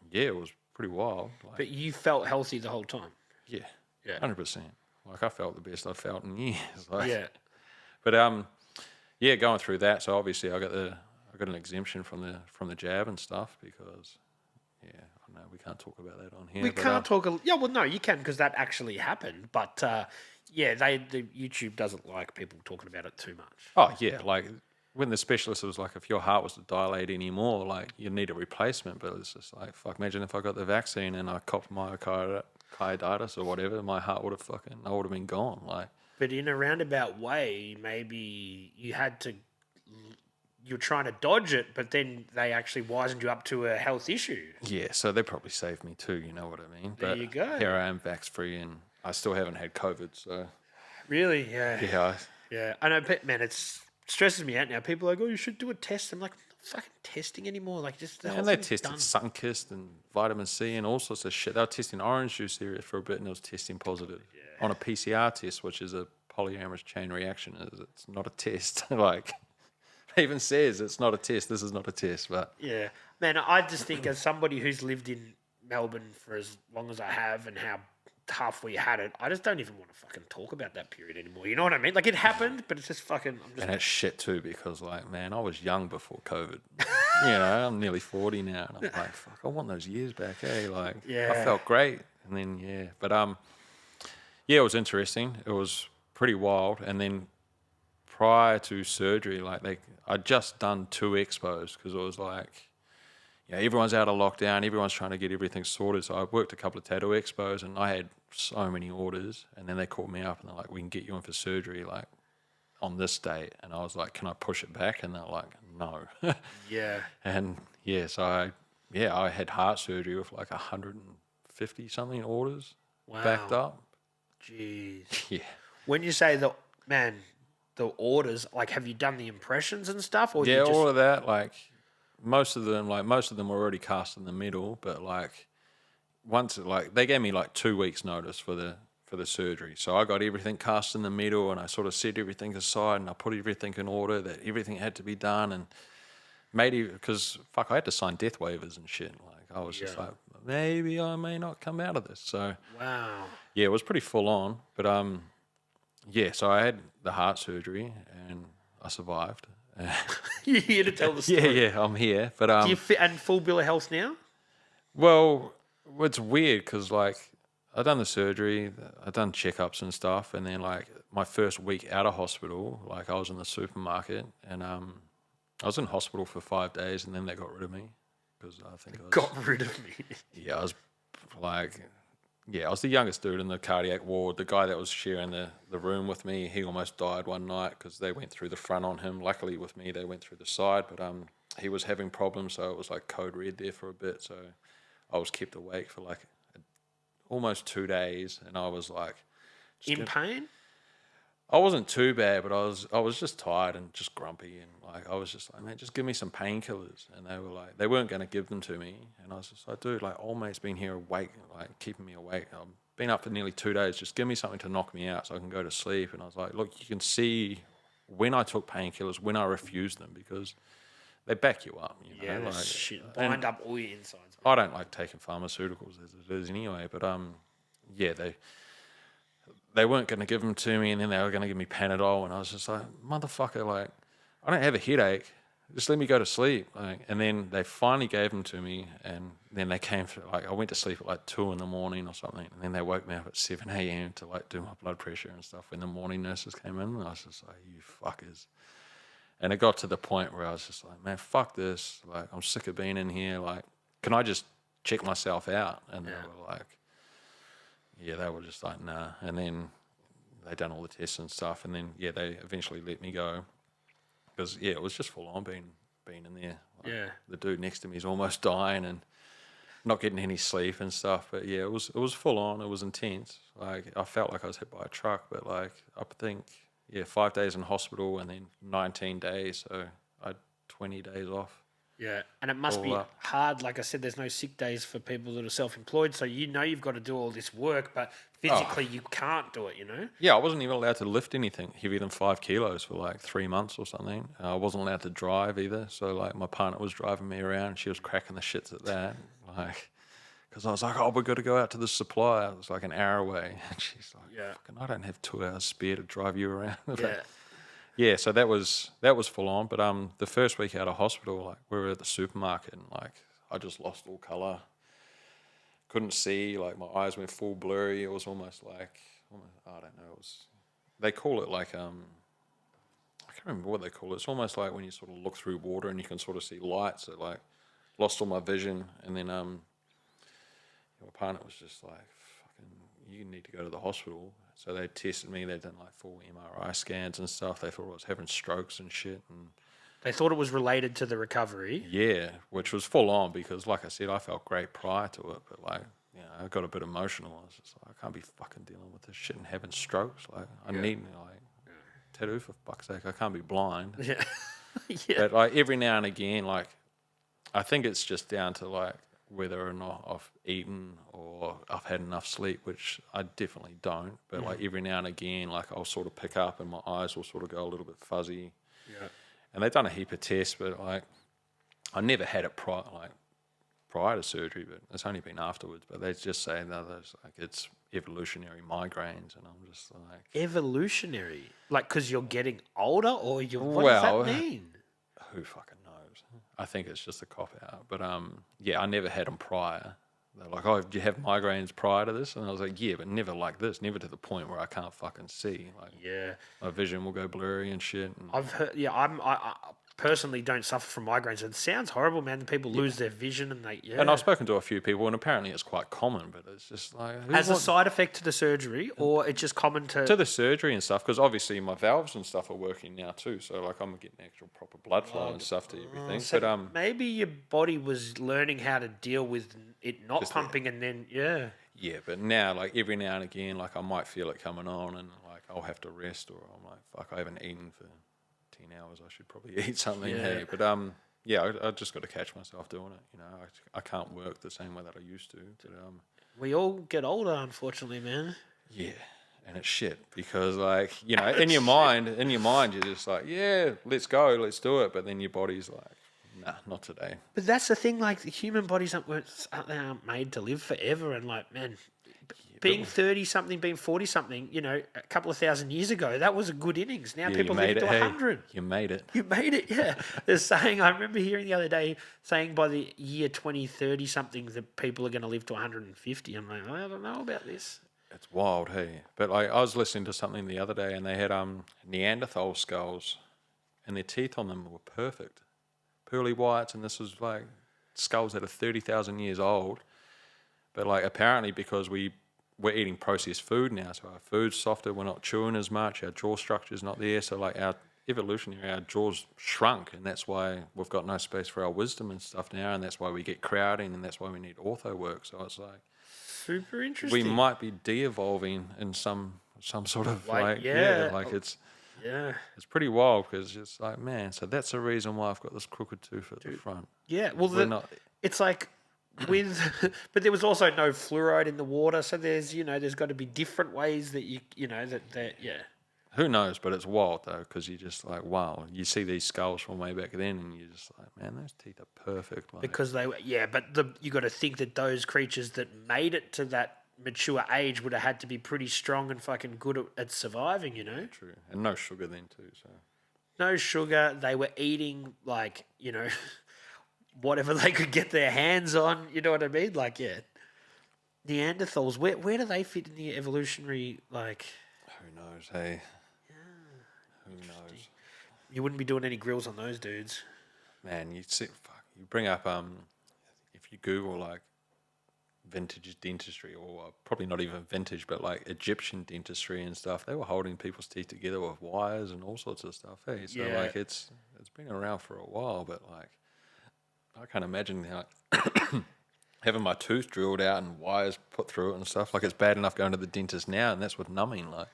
yeah, it was pretty wild. Like, but you felt healthy the whole time? yeah, Yeah. 100%. Like I felt the best I've felt in years. Like, Yeah. But yeah, going through that. So obviously I got an exemption from the jab and stuff because I know we can't talk about that on here. We can't talk. Yeah, well, no, you can because that actually happened. But yeah, the YouTube doesn't like people talking about it too much. Oh yeah, like when the specialist was like, if your heart was to dilate anymore, like you need a replacement. But it's just like, fuck. Imagine if I got the vaccine and I copped myocarditis or whatever, my heart would have I would have been gone. Like. But in a roundabout way, maybe you're trying to dodge it, but then they actually wisened you up to a health issue. Yeah, so they probably saved me too, you know what I mean? There but you go. Here I am, vax-free, and I still haven't had COVID, so... Really? Yeah. Yeah. Yeah. I know, but man, it stresses me out now. People are like, oh, you should do a test. I'm like, I'm not fucking testing anymore. Like, just the whole And they thing's tested done. Sunkist and vitamin C and all sorts of shit. They were testing orange juice area for a bit, and it was testing positive. On a PCR test, which is a polyamorous chain reaction. It's not a test. Like... It even says it's not a test. This is not a test, but Yeah, man, I just think as somebody who's lived in Melbourne for as long as I have and how tough we had it, I just don't even want to fucking talk about that period anymore. You know what I mean? Like it happened, but it's just fucking. and it's shit too because like, man, I was young before COVID. I'm nearly 40 now, and I'm like, fuck, I want those years back. Hey, like, Yeah. I felt great, and then but yeah, it was interesting. It was pretty wild, and then prior to surgery, like I'd just done 2 expos because it was like, everyone's out of lockdown, everyone's trying to get everything sorted. So I worked a couple of tattoo expos and I had so many orders. And then they called me up and they're like, we can get you in for surgery like on this date. And I was like, can I push it back? And they're like, no. Yeah. And so I had heart surgery with like 150 something orders backed up. Jeez. Yeah. When you say the orders, like, have you done the impressions and stuff? Or you just... all of that. Like most of them were already cast in the middle, but like once they gave me like 2 weeks notice for the surgery. So I got everything cast in the middle and I sort of set everything aside and I put everything in order that everything had to be done and maybe because I had to sign death waivers and shit. Like I was just like, maybe I may not come out of this. So Wow. yeah, it was pretty full on, but so I had the heart surgery and I survived. You're here to tell the story. Yeah, I'm here. But Do you fit and full bill of health now? well, it's weird because like I done the surgery, I done checkups and stuff, and then like my first week out of hospital, like I was in the supermarket and I was in hospital for 5 days, and then they got rid of me because I think Got rid of me. Yeah, I was like. Yeah, I was the youngest dude in the cardiac ward. The guy that was sharing the room with me, he almost died one night because they went through the front on him. Luckily with me, they went through the side, but he was having problems, so it was like code red there for a bit. So I was kept awake for like almost 2 days, and I was like... In pain? I wasn't too bad, but I was just tired and just grumpy, and like I was just like, man, just give me some painkillers. And they were like, they weren't going to give them to me, and I was just like, dude, like old mate's been here awake, like keeping me awake. I've been up for nearly 2 days. Just give me something to knock me out so I can go to sleep. And I was like, look, you can see when I took painkillers, when I refused them, because they back you up. You know? Yeah, like, shit. Bind up all your insides. I don't like taking pharmaceuticals as it is anyway, but yeah, they weren't going to give them to me, and then they were going to give me Panadol, and I was just like, motherfucker, like, I don't have a headache. Just let me go to sleep. Like, and then they finally gave them to me, and then they came for, like, I went to sleep at like 2 in the morning or something, and then they woke me up at 7 a.m. to like do my blood pressure and stuff when the morning nurses came in, and I was just like, you fuckers. And it got to the point where I was just like, man, fuck this. Like, I'm sick of being in here. Like, can I just check myself out? And they were like, yeah, they were just like, nah. And then they done all the tests and stuff, and then, yeah, they eventually let me go. Because, yeah, it was just full on being in there. Like, the dude next to me is almost dying and not getting any sleep and stuff. But, yeah, it was full on. It was intense. Like, I felt like I was hit by a truck. But, like, I think, 5 days in hospital and then 19 days. So I had 20 days off. Yeah, and it must be hard. Like I said, there's no sick days for people that are self-employed. So you've got to do all this work, but physically you can't do it, Yeah, I wasn't even allowed to lift anything heavier than 5 kilos for like 3 months or something. I wasn't allowed to drive either. So like my partner was driving me around and she was cracking the shits at that. Like, because I was like, oh, we've got to go out to the supplier. It was like an hour away. And she's like, fucking, I don't have 2 hours spare to drive you around. Yeah, so that was full on. But the first week out of hospital, like we were at the supermarket and like I just lost all colour. Couldn't see, like my eyes went full blurry. It was almost like I don't know. They call it like I can't remember what they call it. It's almost like when you sort of look through water and you can sort of see light. So like lost all my vision, and then my partner was just like, fucking, you need to go to the hospital. So they tested me. They'd done like full MRI scans and stuff. They thought I was having strokes and shit. And they thought it was related to the recovery. Yeah, which was full on because, like I said, I felt great prior to it. But like, I got a bit emotional. I was just like, I can't be fucking dealing with this shit and having strokes. Like, I need tattoo for fuck's sake. I can't be blind. Yeah. But like every now and again, like I think it's just down to like whether or not I've eaten or I've had enough sleep, which I definitely don't. But like every now and again, like I'll sort of pick up and my eyes will sort of go a little bit fuzzy. Yeah. And they've done a heap of tests, but like I never had it prior to surgery, but it's only been afterwards. But they just say like it's evolutionary migraines, and I'm just like evolutionary, like because you're getting older, or what does that mean? Who fucking knows? I think it's just a cop out. But I never had them prior. They're like, oh, did you have migraines prior to this? And I was like, yeah, but never like this, never to the point where I can't fucking see. Like, my vision will go blurry and shit. And I've heard, I personally don't suffer from migraines. It sounds horrible, man. People lose their vision and they, And I've spoken to a few people, and apparently it's quite common, but it's just like... As a side effect to the surgery, or it's just common to... To the surgery and stuff, because obviously my valves and stuff are working now too, so like I'm getting actual proper blood flow and stuff to everything. So but maybe your body was learning how to deal with it not pumping and then, Yeah, but now, like every now and again, like I might feel it coming on and like I'll have to rest, or I'm like, fuck, I haven't eaten for 10 hours, I should probably eat something. Hey, but I just got to catch myself doing it. I can't work the same way that I used to. But we all get older, unfortunately, man. Yeah, and it's shit because like in your mind, you're just like, yeah, let's go, let's do it. But then your body's like, nah, not today. But that's the thing. Like the human bodies aren't made to live forever, and like, man. Being 30-something, being 40-something, a couple of thousand years ago, that was a good innings. Now people live to 100. You made it. You made it, yeah. They're saying, I remember hearing the other day, saying by the year 2030-something that people are going to live to 150. I'm like, I don't know about this. It's wild, hey. But like, I was listening to something the other day, and they had Neanderthal skulls, and their teeth on them were perfect. Pearly whites, and this was like skulls that are 30,000 years old. But like, apparently because we're eating processed food now, so our food's softer, we're not chewing as much, our jaw structure's not there, so like our jaws shrunk, and that's why we've got no space for our wisdom and stuff now, and that's why we get crowding, and that's why we need ortho work. So it's like super interesting. We might be de-evolving in some sort of it's pretty wild, because it's like, man, so that's the reason why I've got this crooked tooth at the front. Yeah, well, it's like but there was also no fluoride in the water, so there's got to be different ways that Who knows? But it's wild though, because you just like, wow, you see these skulls from way back then, and you're just like, man, those teeth are perfect. Like, because they were, but you got to think that those creatures that made it to that mature age would have had to be pretty strong and fucking good at surviving, you know? True. And no sugar then too, so. No sugar. They were eating, like, you know, whatever they could get their hands on. You know what I mean? Like, yeah. Neanderthals, where do they fit in the evolutionary, like... Who knows, hey? Yeah. Who knows? You wouldn't be doing any grills on those dudes. Man, you bring up, if you Google, like, vintage dentistry, or probably not even vintage, but, like, Egyptian dentistry and stuff, they were holding people's teeth together with wires and all sorts of stuff, hey? So, like, it's been around for a while, but, like, I can't imagine how... having my tooth drilled out and wires put through it and stuff. Like, it's bad enough going to the dentist now, and that's with numbing, like.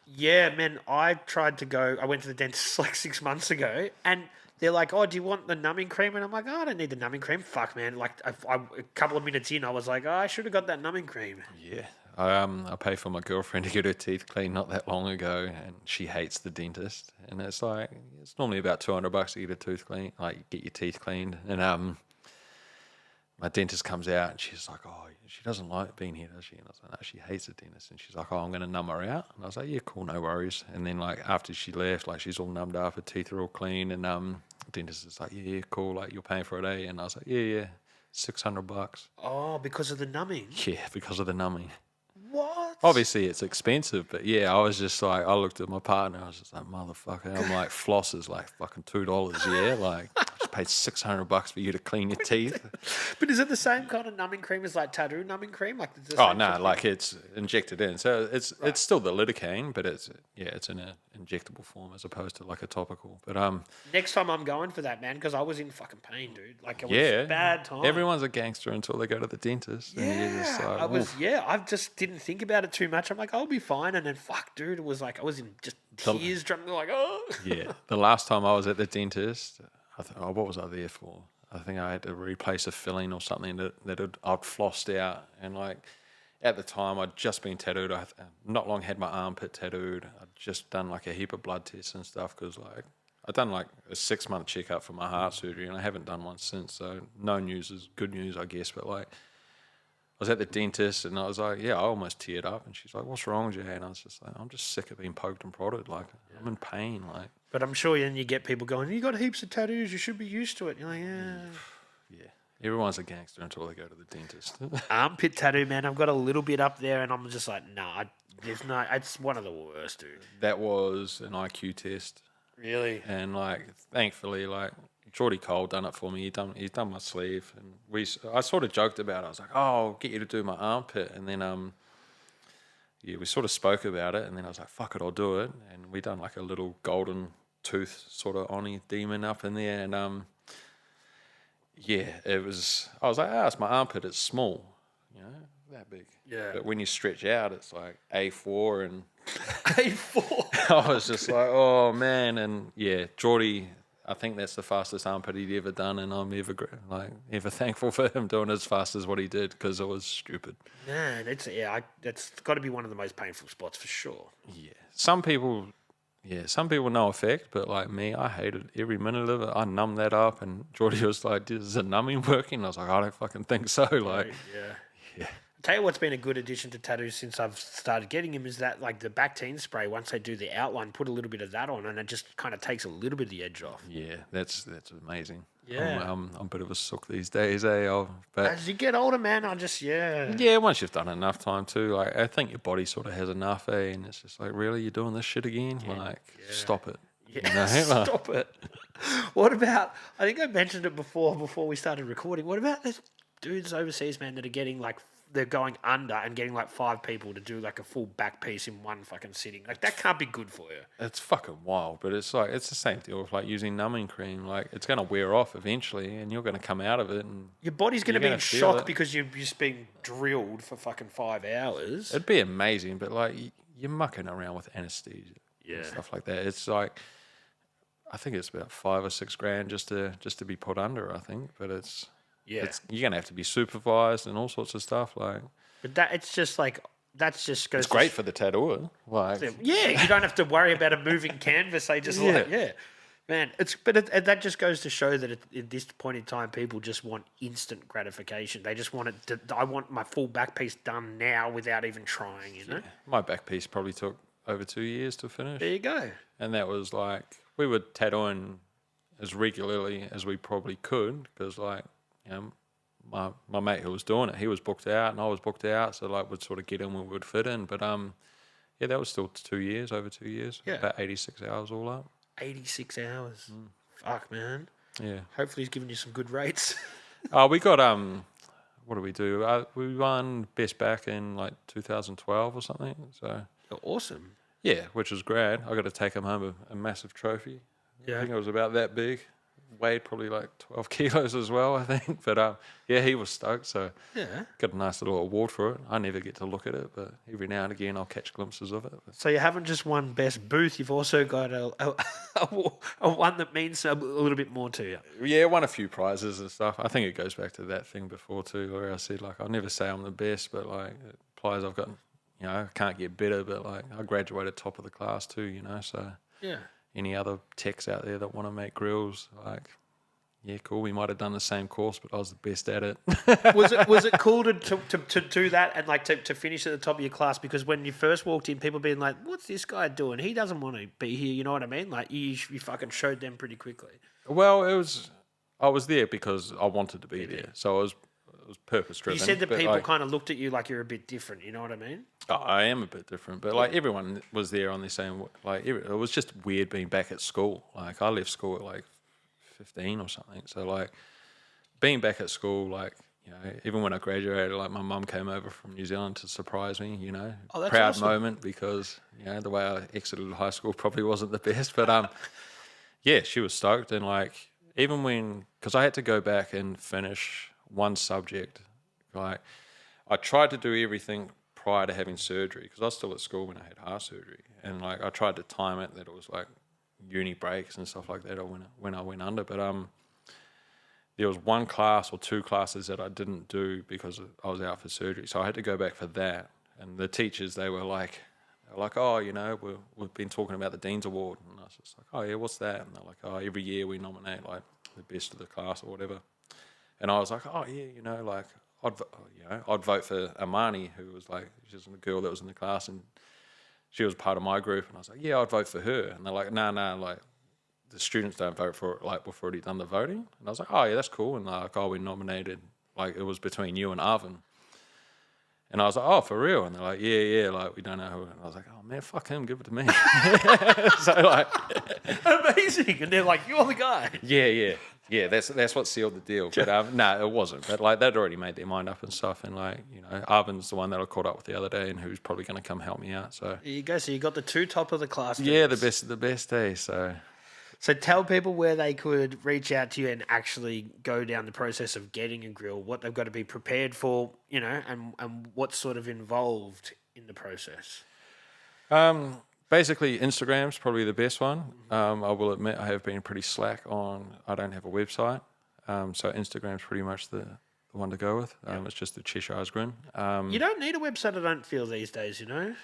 Yeah, man, I went to the dentist like 6 months ago, and they're like, oh, do you want the numbing cream? And I'm like, oh, I don't need the numbing cream. Fuck, man. Like, a couple of minutes in, I was like, oh, I should have got that numbing cream. Yeah. I paid for my girlfriend to get her teeth cleaned not that long ago, and she hates the dentist. And it's like, it's normally about $200 to get a tooth clean, like, get your teeth cleaned. And, my dentist comes out and she's like, oh, she doesn't like being here, does she? And I was like, no, she hates the dentist. And she's like, oh, I'm going to numb her out. And I was like, yeah, cool, no worries. And then, like, after she left, like, she's all numbed up, her teeth are all clean. And the dentist is like, yeah, cool, like, you're paying for it, eh? And I was like, yeah, $600. Oh, because of the numbing? Yeah, because of the numbing. What? Obviously, it's expensive, but yeah, I was just like, I looked at my partner, I was just like, motherfucker. I'm like, floss is like fucking $2, yeah? Like, I just paid $600 for you to clean your teeth. But is it the same kind of numbing cream as like tattoo numbing cream? Like, oh, no, like it's injected in. So it's still the lidocaine, but it's in an injectable form as opposed to like a topical. But next time I'm going for that, man, because I was in fucking pain, dude. Like, it was a bad time. Everyone's a gangster until they go to the dentist. Yeah, and you're just like, I just didn't think about it too much. I'm like, I'll be fine. And then, fuck, dude, it was like, I was in just tears, trying to like, oh. Yeah. The last time I was at the dentist, what was I there for? I think I had to replace a filling or something that I'd flossed out. And, like, at the time, I'd just been tattooed. I not long had my armpit tattooed. I'd just done, like, a heap of blood tests and stuff because, like, I'd done, like, a 6-month checkup for my heart surgery, and I haven't done one since. So no news is good news, I guess. But, like, I was at the dentist and I was like, yeah, I almost teared up. And she's like, what's wrong with you? And I was just like, I'm just sick of being poked and prodded. Like, I'm in pain. Like, but I'm sure then you get people going, you got heaps of tattoos, you should be used to it. You're like, yeah. Yeah. Everyone's a gangster until they go to the dentist. Armpit tattoo, man. I've got a little bit up there and I'm just like, nah, there's no, it's one of the worst, dude. That was an IQ test. Really? And, like, thankfully, like, Geordie Cole done it for me. He's done my sleeve, and I sort of joked about it. I was like, "Oh, I'll get you to do my armpit," and then we sort of spoke about it, and then I was like, "Fuck it, I'll do it." And we done like a little golden tooth sort of Oni demon up in there, and it was. I was like, it's my armpit. It's small, you know, that big. Yeah. But when you stretch out, it's like A4 and A4. I was just like, oh man, and yeah, Geordie. I think that's the fastest armpit he'd ever done, and I'm ever thankful for him doing as fast as what he did because it was stupid. Man, it's got to be one of the most painful spots for sure. Yeah, some people no effect, but like me, I hated every minute of it. I numbed that up, and Geordie was like, "Is the numbing working?" I was like, "I don't fucking think so." Like, yeah. Tell you what's been a good addition to tattoos since I've started getting them is that, like, the Bactine spray, once they do the outline, put a little bit of that on and it just kind of takes a little bit of the edge off. Yeah, that's amazing. Yeah. I'm a bit of a sook these days, eh? But as you get older, man, yeah, once you've done enough time too, like, I think your body sort of has enough, eh? And it's just like, really, you're doing this shit again? Stop it. Yeah, you know? Stop it. What about, I think I mentioned it before we started recording, what about the dudes overseas, man, that are getting, like, they're going under and getting like 5 people to do like a full back piece in one fucking sitting. Like, that can't be good for you. It's fucking wild, but it's like, it's the same deal with like using numbing cream. Like, it's going to wear off eventually and you're going to come out of it and your body's going to be in shock because you've just been drilled for fucking 5 hours. It'd be amazing, but like, you're mucking around with anesthesia and stuff like that. It's like, I think it's about $5 or $6 grand just to be put under, I think, but it's... Yeah, you're gonna have to be supervised and all sorts of stuff. Like, but it's just like that's just goes. It's great for the tattooer. Like, you don't have to worry about a moving canvas. They just Man, that just goes to show that at this point in time, people just want instant gratification. They just want it. I want my full back piece done now without even trying. You know. My back piece probably took over 2 years to finish. There you go. And that was like, we were tattooing as regularly as we probably could because, like, you know, my mate who was doing it, he was booked out and I was booked out, so like we'd sort of get in when we would fit in. But yeah, that was still 2 years, over 2 years. Yeah. About 86 hours all up. 86 hours. Fuck, man. Yeah. Hopefully he's giving you some good rates. We got what did we do? We won best back in like 2012 or something. So awesome. yeah, which was great. I got to take him home a massive trophy. Yeah. I think it was about that big. Weighed probably like 12 kilos as well, I think. But yeah, he was stoked. So yeah, got a nice little award for it. I never get to look at it, but every now and again I'll catch glimpses of it. So you haven't just won best booth; you've also got a one that means a little bit more to you. Yeah, won a few prizes and stuff. I think it goes back to that thing before too, where I said like I'll never say I'm the best, but like it implies I've got, you know, I can't get better. But like I graduated top of the class too, you know. So yeah. Any other techs out there that want to make grills, like, yeah, cool. We might have done the same course, but I was the best at it. Was it cool to do that and like to finish at the top of your class? Because when you first walked in, people being like, "What's this guy doing? He doesn't want to be here." You know what I mean? Like you fucking showed them pretty quickly. Well, I was there because I wanted to be there, so it was purpose driven. You said that people kind of looked at you like you're a bit different. You know what I mean? I am a bit different, but like everyone was there on the same. Like it was just weird being back at school. Like I left school at like 15 or something. So like being back at school, like, you know, even when I graduated, like my mum came over from New Zealand to surprise me. You know, that's proud awesome. moment because, you know, the way I exited high school probably wasn't the best, but yeah, she was stoked. And like even when, because I had to go back and finish one subject, like I tried to do everything prior to having surgery because I was still at school when I had heart surgery, and like I tried to time it that it was like uni breaks and stuff like that or when I went under, but there was one class or two classes that I didn't do because I was out for surgery, so I had to go back for that. And the teachers, they were like, oh, you know, we've been talking about the Dean's Award, and I was just like, oh yeah, what's that? And they're like, oh, every year we nominate like the best of the class or whatever. And I was like, oh yeah, you know, like I'd vote for Amani, who was like, she's the girl that was in the class, and she was part of my group. And I was like, yeah, I'd vote for her. And they're like, no, like the students don't vote for it. Like we've already done the voting. And I was like, oh yeah, that's cool. And they're like, oh, we nominated. Like it was between you and Arvin. And I was like, oh, for real? And they're like, yeah, like we don't know who. And I was like, oh man, fuck him, give it to me. So like, amazing. And they're like, you're the guy. Yeah, that's what sealed the deal. But no, it wasn't. But like they'd already made their mind up and stuff. And like, you know, Arvin's the one that I caught up with the other day, and who's probably going to come help me out. So there you go. So you got the two top of the class. Yeah, the best of the best, eh? So tell people where they could reach out to you and actually go down the process of getting a grill, what they've got to be prepared for, you know, and what's sort of involved in the process. Basically, Instagram's probably the best one. I will admit I have been pretty slack on, I don't have a website. So Instagram's pretty much the one to go with. It's just the Cheshire's Grin. You don't need a website, I don't feel, these days, you know?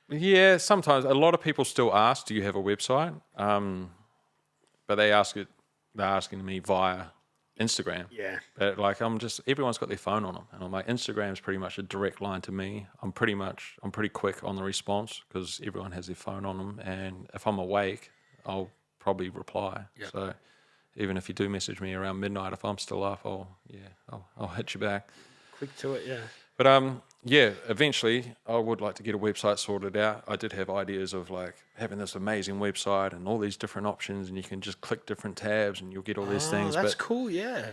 Yeah, sometimes. A lot of people still ask, do you have a website? But they're asking me via Instagram. Yeah. But like everyone's got their phone on them, and I'm like, Instagram's pretty much a direct line to me. I'm pretty quick on the response because everyone has their phone on them, and if I'm awake, I'll probably reply. Yep. So even if you do message me around midnight, if I'm still up, I'll hit you back. Quick to it, yeah. But yeah, eventually I would like to get a website sorted out. I did have ideas of like having this amazing website and all these different options, and you can just click different tabs and you'll get all these things. That's cool, yeah.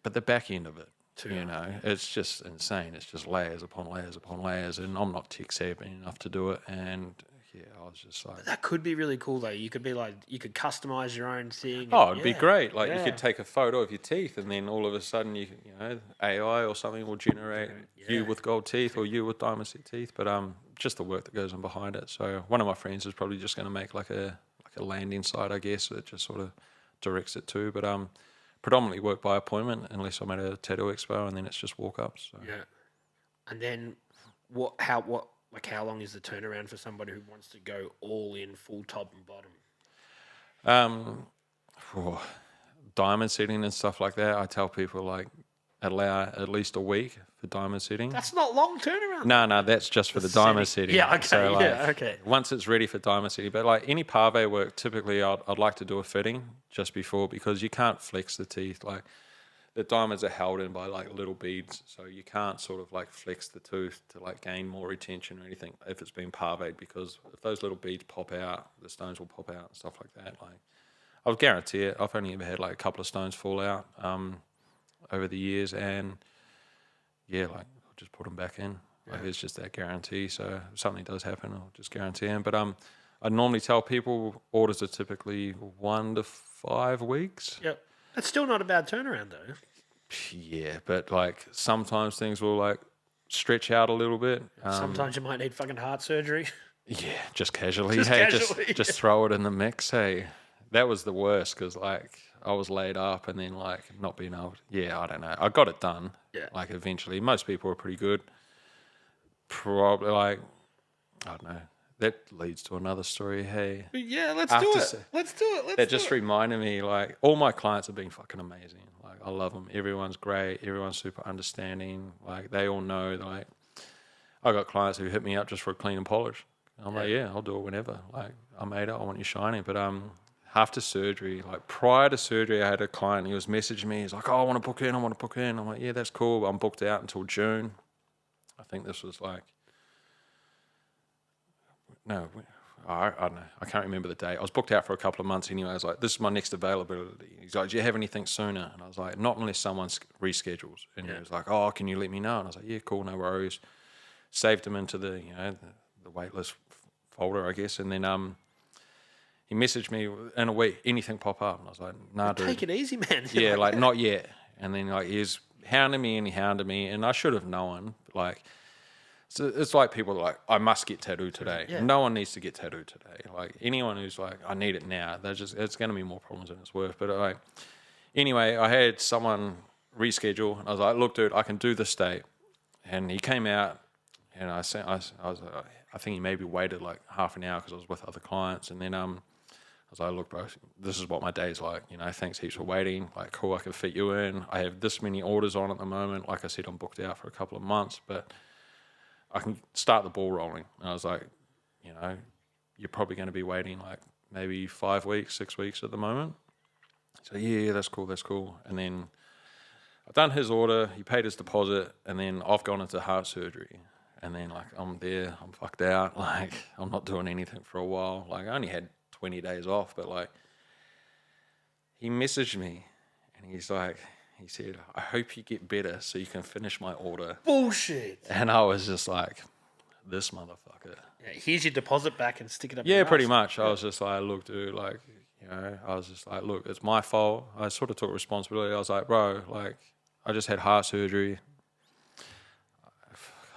But the back end of it, you know, it's just insane. It's just layers upon layers upon layers, and I'm not tech savvy enough to do it. And yeah, I was just like, but that could be really cool though. You could be like, you could customize your own thing. Oh, it'd be great. Like you could take a photo of your teeth, and then all of a sudden you know, AI or something will generate you with gold teeth or you with diamond set teeth. But just the work that goes on behind it. So one of my friends is probably just going to make like a landing site, I guess, that just sort of directs it to. But predominantly work by appointment unless I'm at a tattoo expo, and then it's just walk ups. So. Yeah. And then how long is the turnaround for somebody who wants to go all in, full top and bottom? For diamond setting and stuff like that, I tell people like allow at least a week for diamond setting. That's not long turnaround. No, that's just for the diamond setting. Yeah, okay, So okay. once it's ready for diamond setting, but like any parve work, typically I'd like to do a fitting just before because you can't flex the teeth. Like the diamonds are held in by like little beads, so you can't sort of like flex the tooth to like gain more retention or anything if it's been parved, because if those little beads pop out, the stones will pop out and stuff like that. Like I'll guarantee it. I've only ever had like a couple of stones fall out over the years, and yeah, like I'll just put them back in. Like it's just that guarantee. So if something does happen, I'll just guarantee them. But I normally tell people orders are typically 1 to 5 weeks. Yep. That's still not a bad turnaround though. Yeah, but like sometimes things will like stretch out a little bit. Sometimes you might need fucking heart surgery. Yeah, just casually. Casually, just throw it in the mix. Hey, that was the worst because like I was laid up and then like not being able. I don't know. I got it done. Yeah. Like eventually, most people are pretty good. Probably like I don't know. That leads to another story. Hey. Yeah, let's do it. Let's do it. That just reminded me, like, all my clients have been fucking amazing. Like, I love them. Everyone's great. Everyone's super understanding. Like, they all know, like, I got clients who hit me up just for a clean and polish. I'm like, yeah, I'll do it whenever. Like, I made it. I want you shining. But after surgery, like, prior to surgery, I had a client. He was messaging me. He's like, oh, I want to book in. I want to book in. I'm like, yeah, that's cool. But I'm booked out until June. I think this was like, no, I don't know. I can't remember the date. I was booked out for a couple of months anyway. I was like, this is my next availability. He's like, do you have anything sooner? And I was like, not unless someone reschedules. And he was like, oh, can you let me know? And I was like, yeah, cool, no worries. Saved him into the, the waitlist folder, I guess. And then he messaged me in a week, anything pop up? And I was like, nah, dude. Take it easy, man. Yeah, like, not yet. And then like he's hounding me, and I should have known, like, so it's like people are like, I must get tattooed today. Yeah. No one needs to get tattooed today. Like anyone who's like, I need it now, it's going to be more problems than it's worth. But like, anyway, I had someone reschedule, and I was like, look, dude, I can do this date. And he came out, and I think he maybe waited like half an hour because I was with other clients. And then I was like, look, bro, this is what my day's like. Thanks heaps for waiting. Like, cool, I can fit you in. I have this many orders on at the moment. Like I said, I'm booked out for a couple of months, but I can start the ball rolling. And I was like, you're probably going to be waiting like maybe 5 weeks, 6 weeks at the moment. So yeah, that's cool. And then I've done his order, he paid his deposit, and then I've gone into heart surgery. And then like I'm there, I'm fucked out. Like I'm not doing anything for a while. Like I only had 20 days off, but like he messaged me and he said, I hope you get better so you can finish my order. Bullshit. And I was just like, this motherfucker. Yeah, here's your deposit back and stick it up. Yeah, your pretty ass. much. I was just like, look, dude, like, I was just like, look, it's my fault. I sort of took responsibility. I was like, bro, like, I just had heart surgery.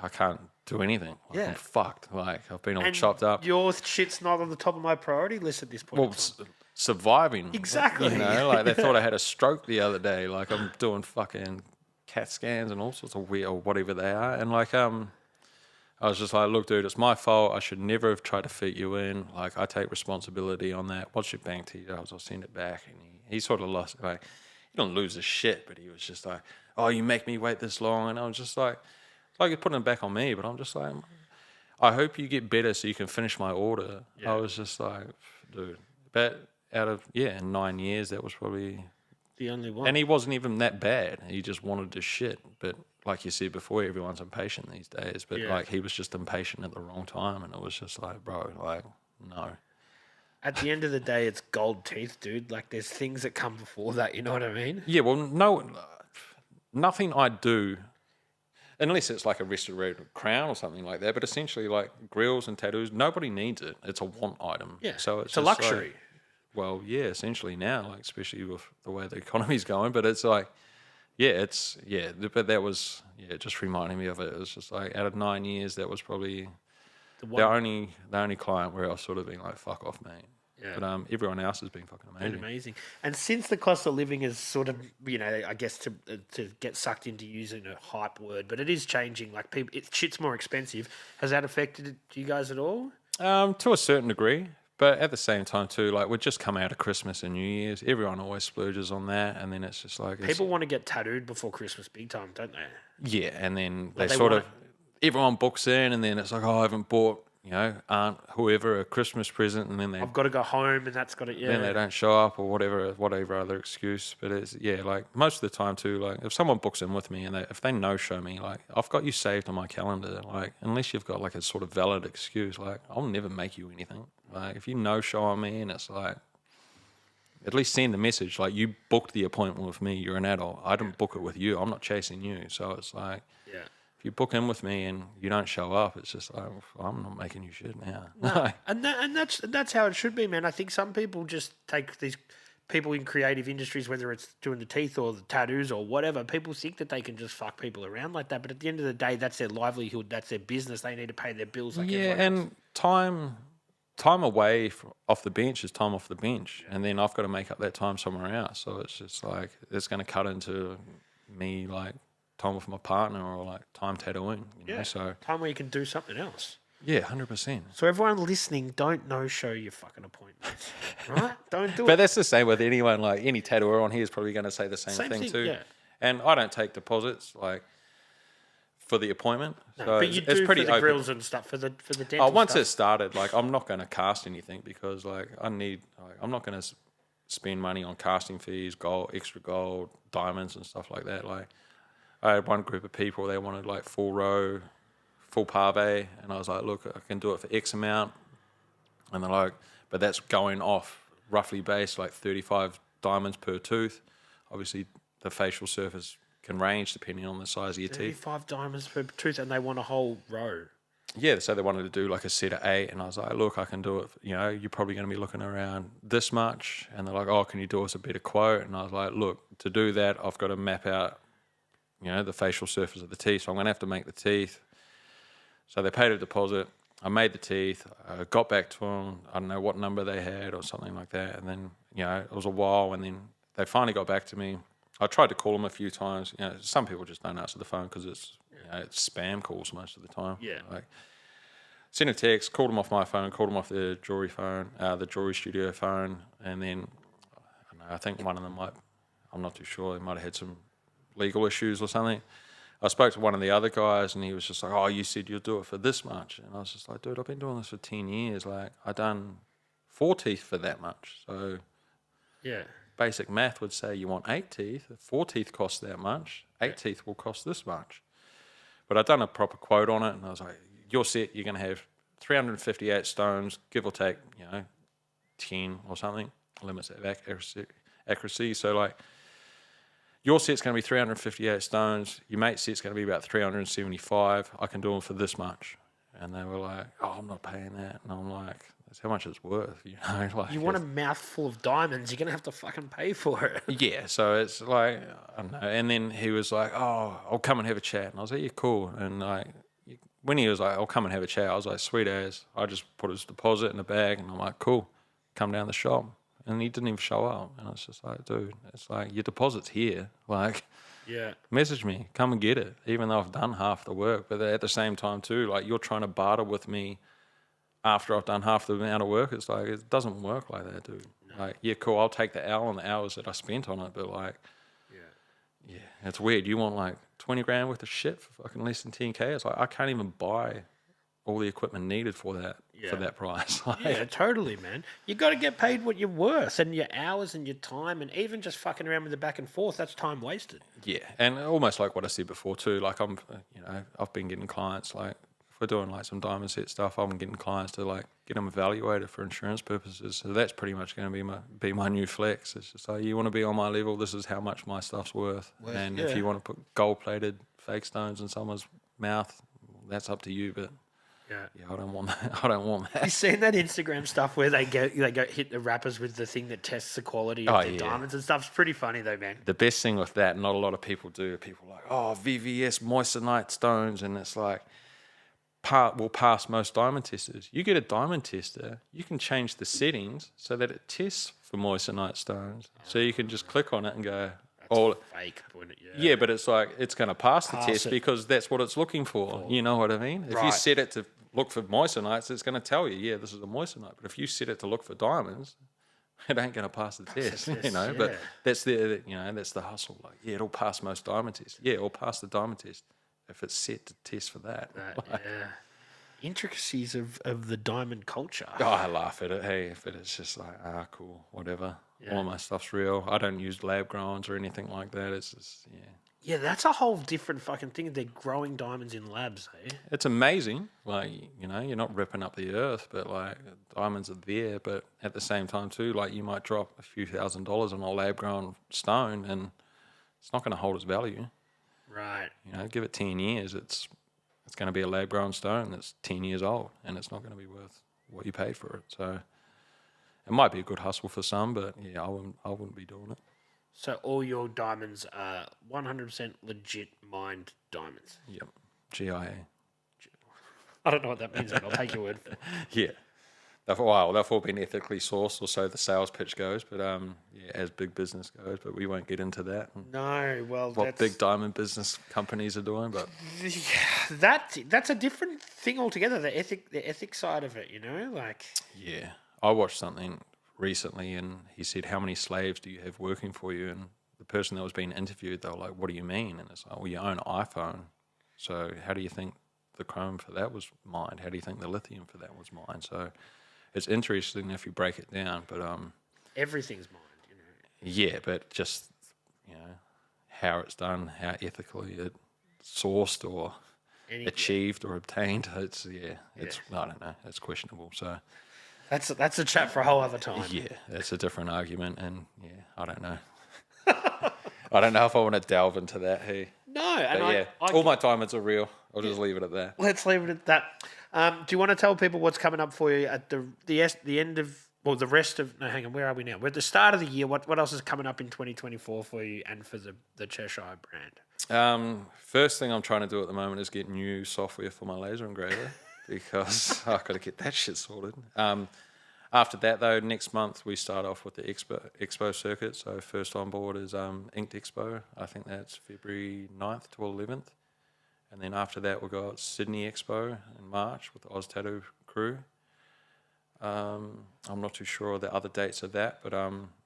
I can't do anything. Like, I'm fucked. Like, I've been all chopped up. Your shit's not on the top of my priority list at this point. Well, surviving. Exactly. Like they thought I had a stroke the other day. Like I'm doing fucking CAT scans and all sorts of weird or whatever they are. And like I was just like, look, dude, it's my fault. I should never have tried to fit you in. Like I take responsibility on that. What's your bank details? I'll send it back. And he sort of lost. Like he don't lose his shit, but he was just like, oh, you make me wait this long. And I was just like, it's like you're putting it back on me. But I'm just like, I hope you get better so you can finish my order. I was just like, dude, but out of, in 9 years, that was probably the only one. And he wasn't even that bad. He just wanted to shit. But like you said before, everyone's impatient these days. But like he was just impatient at the wrong time. And it was just like, bro, like, no. At the end of the day, it's gold teeth, dude. Like there's things that come before that, you know what I mean? Yeah, well, no, nothing I do, unless it's like a restorative crown or something like that. But essentially, like grills and tattoos, nobody needs it. It's a want item. Yeah, so it's a luxury. Like, well, yeah, essentially now, like especially with the way the economy's going. But it's like, but that was, it just reminded me of it. It was just like out of 9 years, that was probably the only client where I've sort of been like, fuck off, mate. Yeah. But everyone else has been fucking amazing. Amazing. And since the cost of living is sort of, I guess to get sucked into using a hype word, but it is changing. Like shit's more expensive. Has that affected you guys at all? To a certain degree, But at the same time too, like we've just come out of Christmas and New Year's. Everyone always splurges on that, and then it's just like People want to get tattooed before Christmas big time, don't they? yeah, and then Like they sort of everyone books in, and then it's like, oh, I haven't bought aunt whoever a Christmas present, and then I've got to go home, and that's got to then they don't show up or whatever other excuse. But it's like most of the time too, like if someone books in with me and if they no show me, like I've got you saved on my calendar, like unless you've got like a sort of valid excuse, like I'll never make you anything. Like if you no show on me and it's like, at least send the message like you booked the appointment with me, you're an adult. I didn't book it with you. I'm not chasing you. So it's like, if you book in with me and you don't show up, it's just like, I'm not making you shit now. No. and that's how it should be, man. I think some people just take these people in creative industries, whether it's doing the teeth or the tattoos or whatever, people think that they can just fuck people around like that. But at the end of the day, that's their livelihood, that's their business. They need to pay their bills. Like and time away off the bench is time off the bench, and then I've got to make up that time somewhere else. So it's just like it's going to cut into me like time with my partner or like time tattooing. You know? So time where you can do something else. Yeah, 100%. So everyone listening, don't no-show your fucking appointments, right? Don't do it. But that's the same with anyone. Like any tattooer on here is probably going to say the same thing too. Yeah. And I don't take deposits like for the appointment. No, so but you it's do pretty for the open. grills and stuff for the dental once stuff. it started, like I'm not going to cast anything because like I'm not going to spend money on casting fees, gold, extra gold, diamonds and stuff like that. Like I had one group of people, they wanted like full row, full pave, and I was like, look, I can do it for X amount. And they're like, but that's going off roughly based like 35 diamonds per tooth. Obviously, the facial surface can range depending on the size of your 35 teeth. 35 diamonds per tooth, and they want a whole row. Yeah, so they wanted to do like a set of 8, and I was like, look, I can do it. You're probably going to be looking around this much. And they're like, oh, can you do us a better quote? And I was like, look, to do that, I've got to map out, the facial surface of the teeth. So I'm going to have to make the teeth. So they paid a deposit. I made the teeth. I got back to them. I don't know what number they had or something like that. And then, it was a while. And then they finally got back to me. I tried to call them a few times. Some people just don't answer the phone because it's, it's spam calls most of the time. Yeah. Like, sent a text, called them off my phone, called them off the jewelry phone, the jewelry studio phone. And then, I think one of them I'm not too sure, they might have had some legal issues or something. I spoke to one of the other guys and he was just like, oh, you said you'll do it for this much. And I was just like, dude, I've been doing this for 10 years. Like, I done 4 teeth for that much. So yeah, basic math would say you want 8 teeth. 4 teeth cost that much. 8 teeth will cost this much. But I'd done a proper quote on it and I was like, your set, you're going to have 358 stones, give or take, 10 or something, limits of accuracy. So like, your set's going to be 358 stones. Your mate's set's going to be about 375. I can do them for this much. And they were like, oh, I'm not paying that. And I'm like, that's how much it's worth. Like, you want a mouthful of diamonds, you're going to have to fucking pay for it. Yeah, so it's like, I don't know. And then he was like, oh, I'll come and have a chat. And I was like, yeah, cool. And like, when he was like, I'll come and have a chat, I was like, sweet as. I just put his deposit in the bag and I'm like, cool, come down the shop. And he didn't even show up. And I was just like, dude, it's like, your deposit's here. Like, yeah, message me, come and get it, even though I've done half the work. But at the same time, too, like, you're trying to barter with me after I've done half the amount of work. It's like, it doesn't work like that, dude. No. Like, yeah, cool, I'll take the hour and the hours that I spent on it. But, like, yeah, it's weird. You want, like, 20 grand worth of shit for fucking less than 10K? It's like, I can't even buy all the equipment needed for that price. Like, yeah, totally, man. You got to get paid what you're worth, and your hours and your time, and even just fucking around with the back and forth, that's time wasted. Yeah, and almost like what I said before too. Like I've been getting clients. Like if we're doing like some diamond set stuff, I'm getting clients to like get them evaluated for insurance purposes. So that's pretty much going to be my new flex. It's just like, you want to be on my level. This is how much my stuff's worth. And if you want to put gold plated fake stones in someone's mouth, that's up to you. But yeah, I don't want that. You seen that Instagram stuff where they go hit the rappers with the thing that tests the quality of their diamonds and stuff? It's pretty funny though, man. The best thing with that, not a lot of people do. People are like, oh, VVS moissanite stones, and it's like will pass most diamond testers. You get a diamond tester, you can change the settings so that it tests for moissanite stones. So you can just click on it and go, fake, but it's like it's going to pass the test because that's what it's looking for. You know what I mean? If you set it to look for moissanites, it's going to tell you, yeah, this is a moissanite. But if you set it to look for diamonds, it ain't going to pass the test, you know. yeah. But that's the hustle. Like, yeah, it'll pass most diamond tests. Yeah, it'll pass the diamond test if it's set to test for that. Yeah. Intricacies of the diamond culture. Oh, I laugh at it. Hey, if it's just like, cool, whatever. Yeah. All my stuff's real. I don't use lab growns or anything like that. It's just, yeah. Yeah, that's a whole different fucking thing. They're growing diamonds in labs, eh? It's amazing. Like, you know, you're not ripping up the earth, but like diamonds are there. But at the same time too, like you might drop a few $1,000s on a lab grown stone and it's not going to hold its value. Right. You know, give it 10 years, it's going to be a lab grown stone that's 10 years old and it's not going to be worth what you paid for it. So it might be a good hustle for some, but yeah, I wouldn't be doing it. So all your diamonds are 100% legit mined diamonds. Yep. GIA. I don't know what that means, but I'll take your word for it. Yeah. They've all been ethically sourced, or so the sales pitch goes. But yeah, as big business goes, but we won't get into that. No, well, What big diamond business companies are doing, but that's a different thing altogether. The ethic side of it, you know, like. Yeah, I watched something recently, and he said, "How many slaves do you have working for you?" And the person that was being interviewed, they were like, "What do you mean?" And it's like, "Well, you own an iPhone, so how do you think the chrome for that was mined? How do you think the lithium for that was mined?" So it's interesting if you break it down, but Everything's mined, you know. yeah, but just, you know, how it's done, how ethically it's sourced or achieved or obtained, I don't know, it's questionable. So that's a chat for a whole other time. yeah, that's a different argument, and yeah, I don't know. I don't know if I want to delve into that. Hey, No, but and yeah, all my diamonds are real. I'll just leave it at that. let's leave it at that. Do you want to tell people what's coming up for you at the end of, well, the rest of? No, hang on. Where are we now? We're at the start of the year. What else is coming up in 2024 for you and for the Cheshire brand? First thing I'm trying to do at the moment is get new software for my laser engraver because I've got to get that shit sorted. After that, though, next month we start off with the Expo circuit. So first on board is Inked Expo. I think that's February 9th to 11th. And then after that, we'll go out Sydney Expo in March with the Oz Tattoo crew. I'm not too sure of the other dates of that, but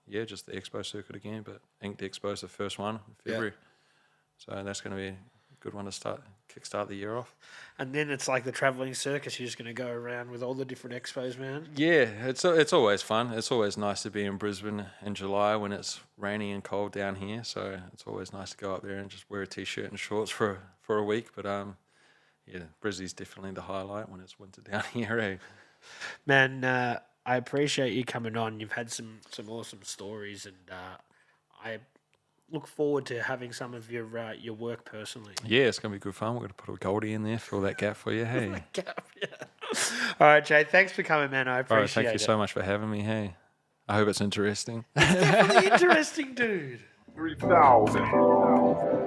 yeah, just the Expo circuit again. But Inked Expo is the first one in February. Yeah. So that's going to be a good one to kickstart the year off. And then it's like the travelling circus. You're just going to go around with all the different expos, man. Yeah, it's always fun. It's always nice to be in Brisbane in July when it's rainy and cold down here. So it's always nice to go up there and just wear a t-shirt and shorts for a week. But yeah, Brisbane's definitely the highlight when it's winter down here. Eh? Man, I appreciate you coming on. You've had some awesome stories, and I look forward to having some of your work personally. Yeah, it's going to be good fun. We're going to put a Goldie in there, fill that gap for you. Hey. All right, Jay, thanks for coming, man. I appreciate it. Thank you so much for having me. Hey, I hope it's interesting. It's definitely interesting, dude. 3,000.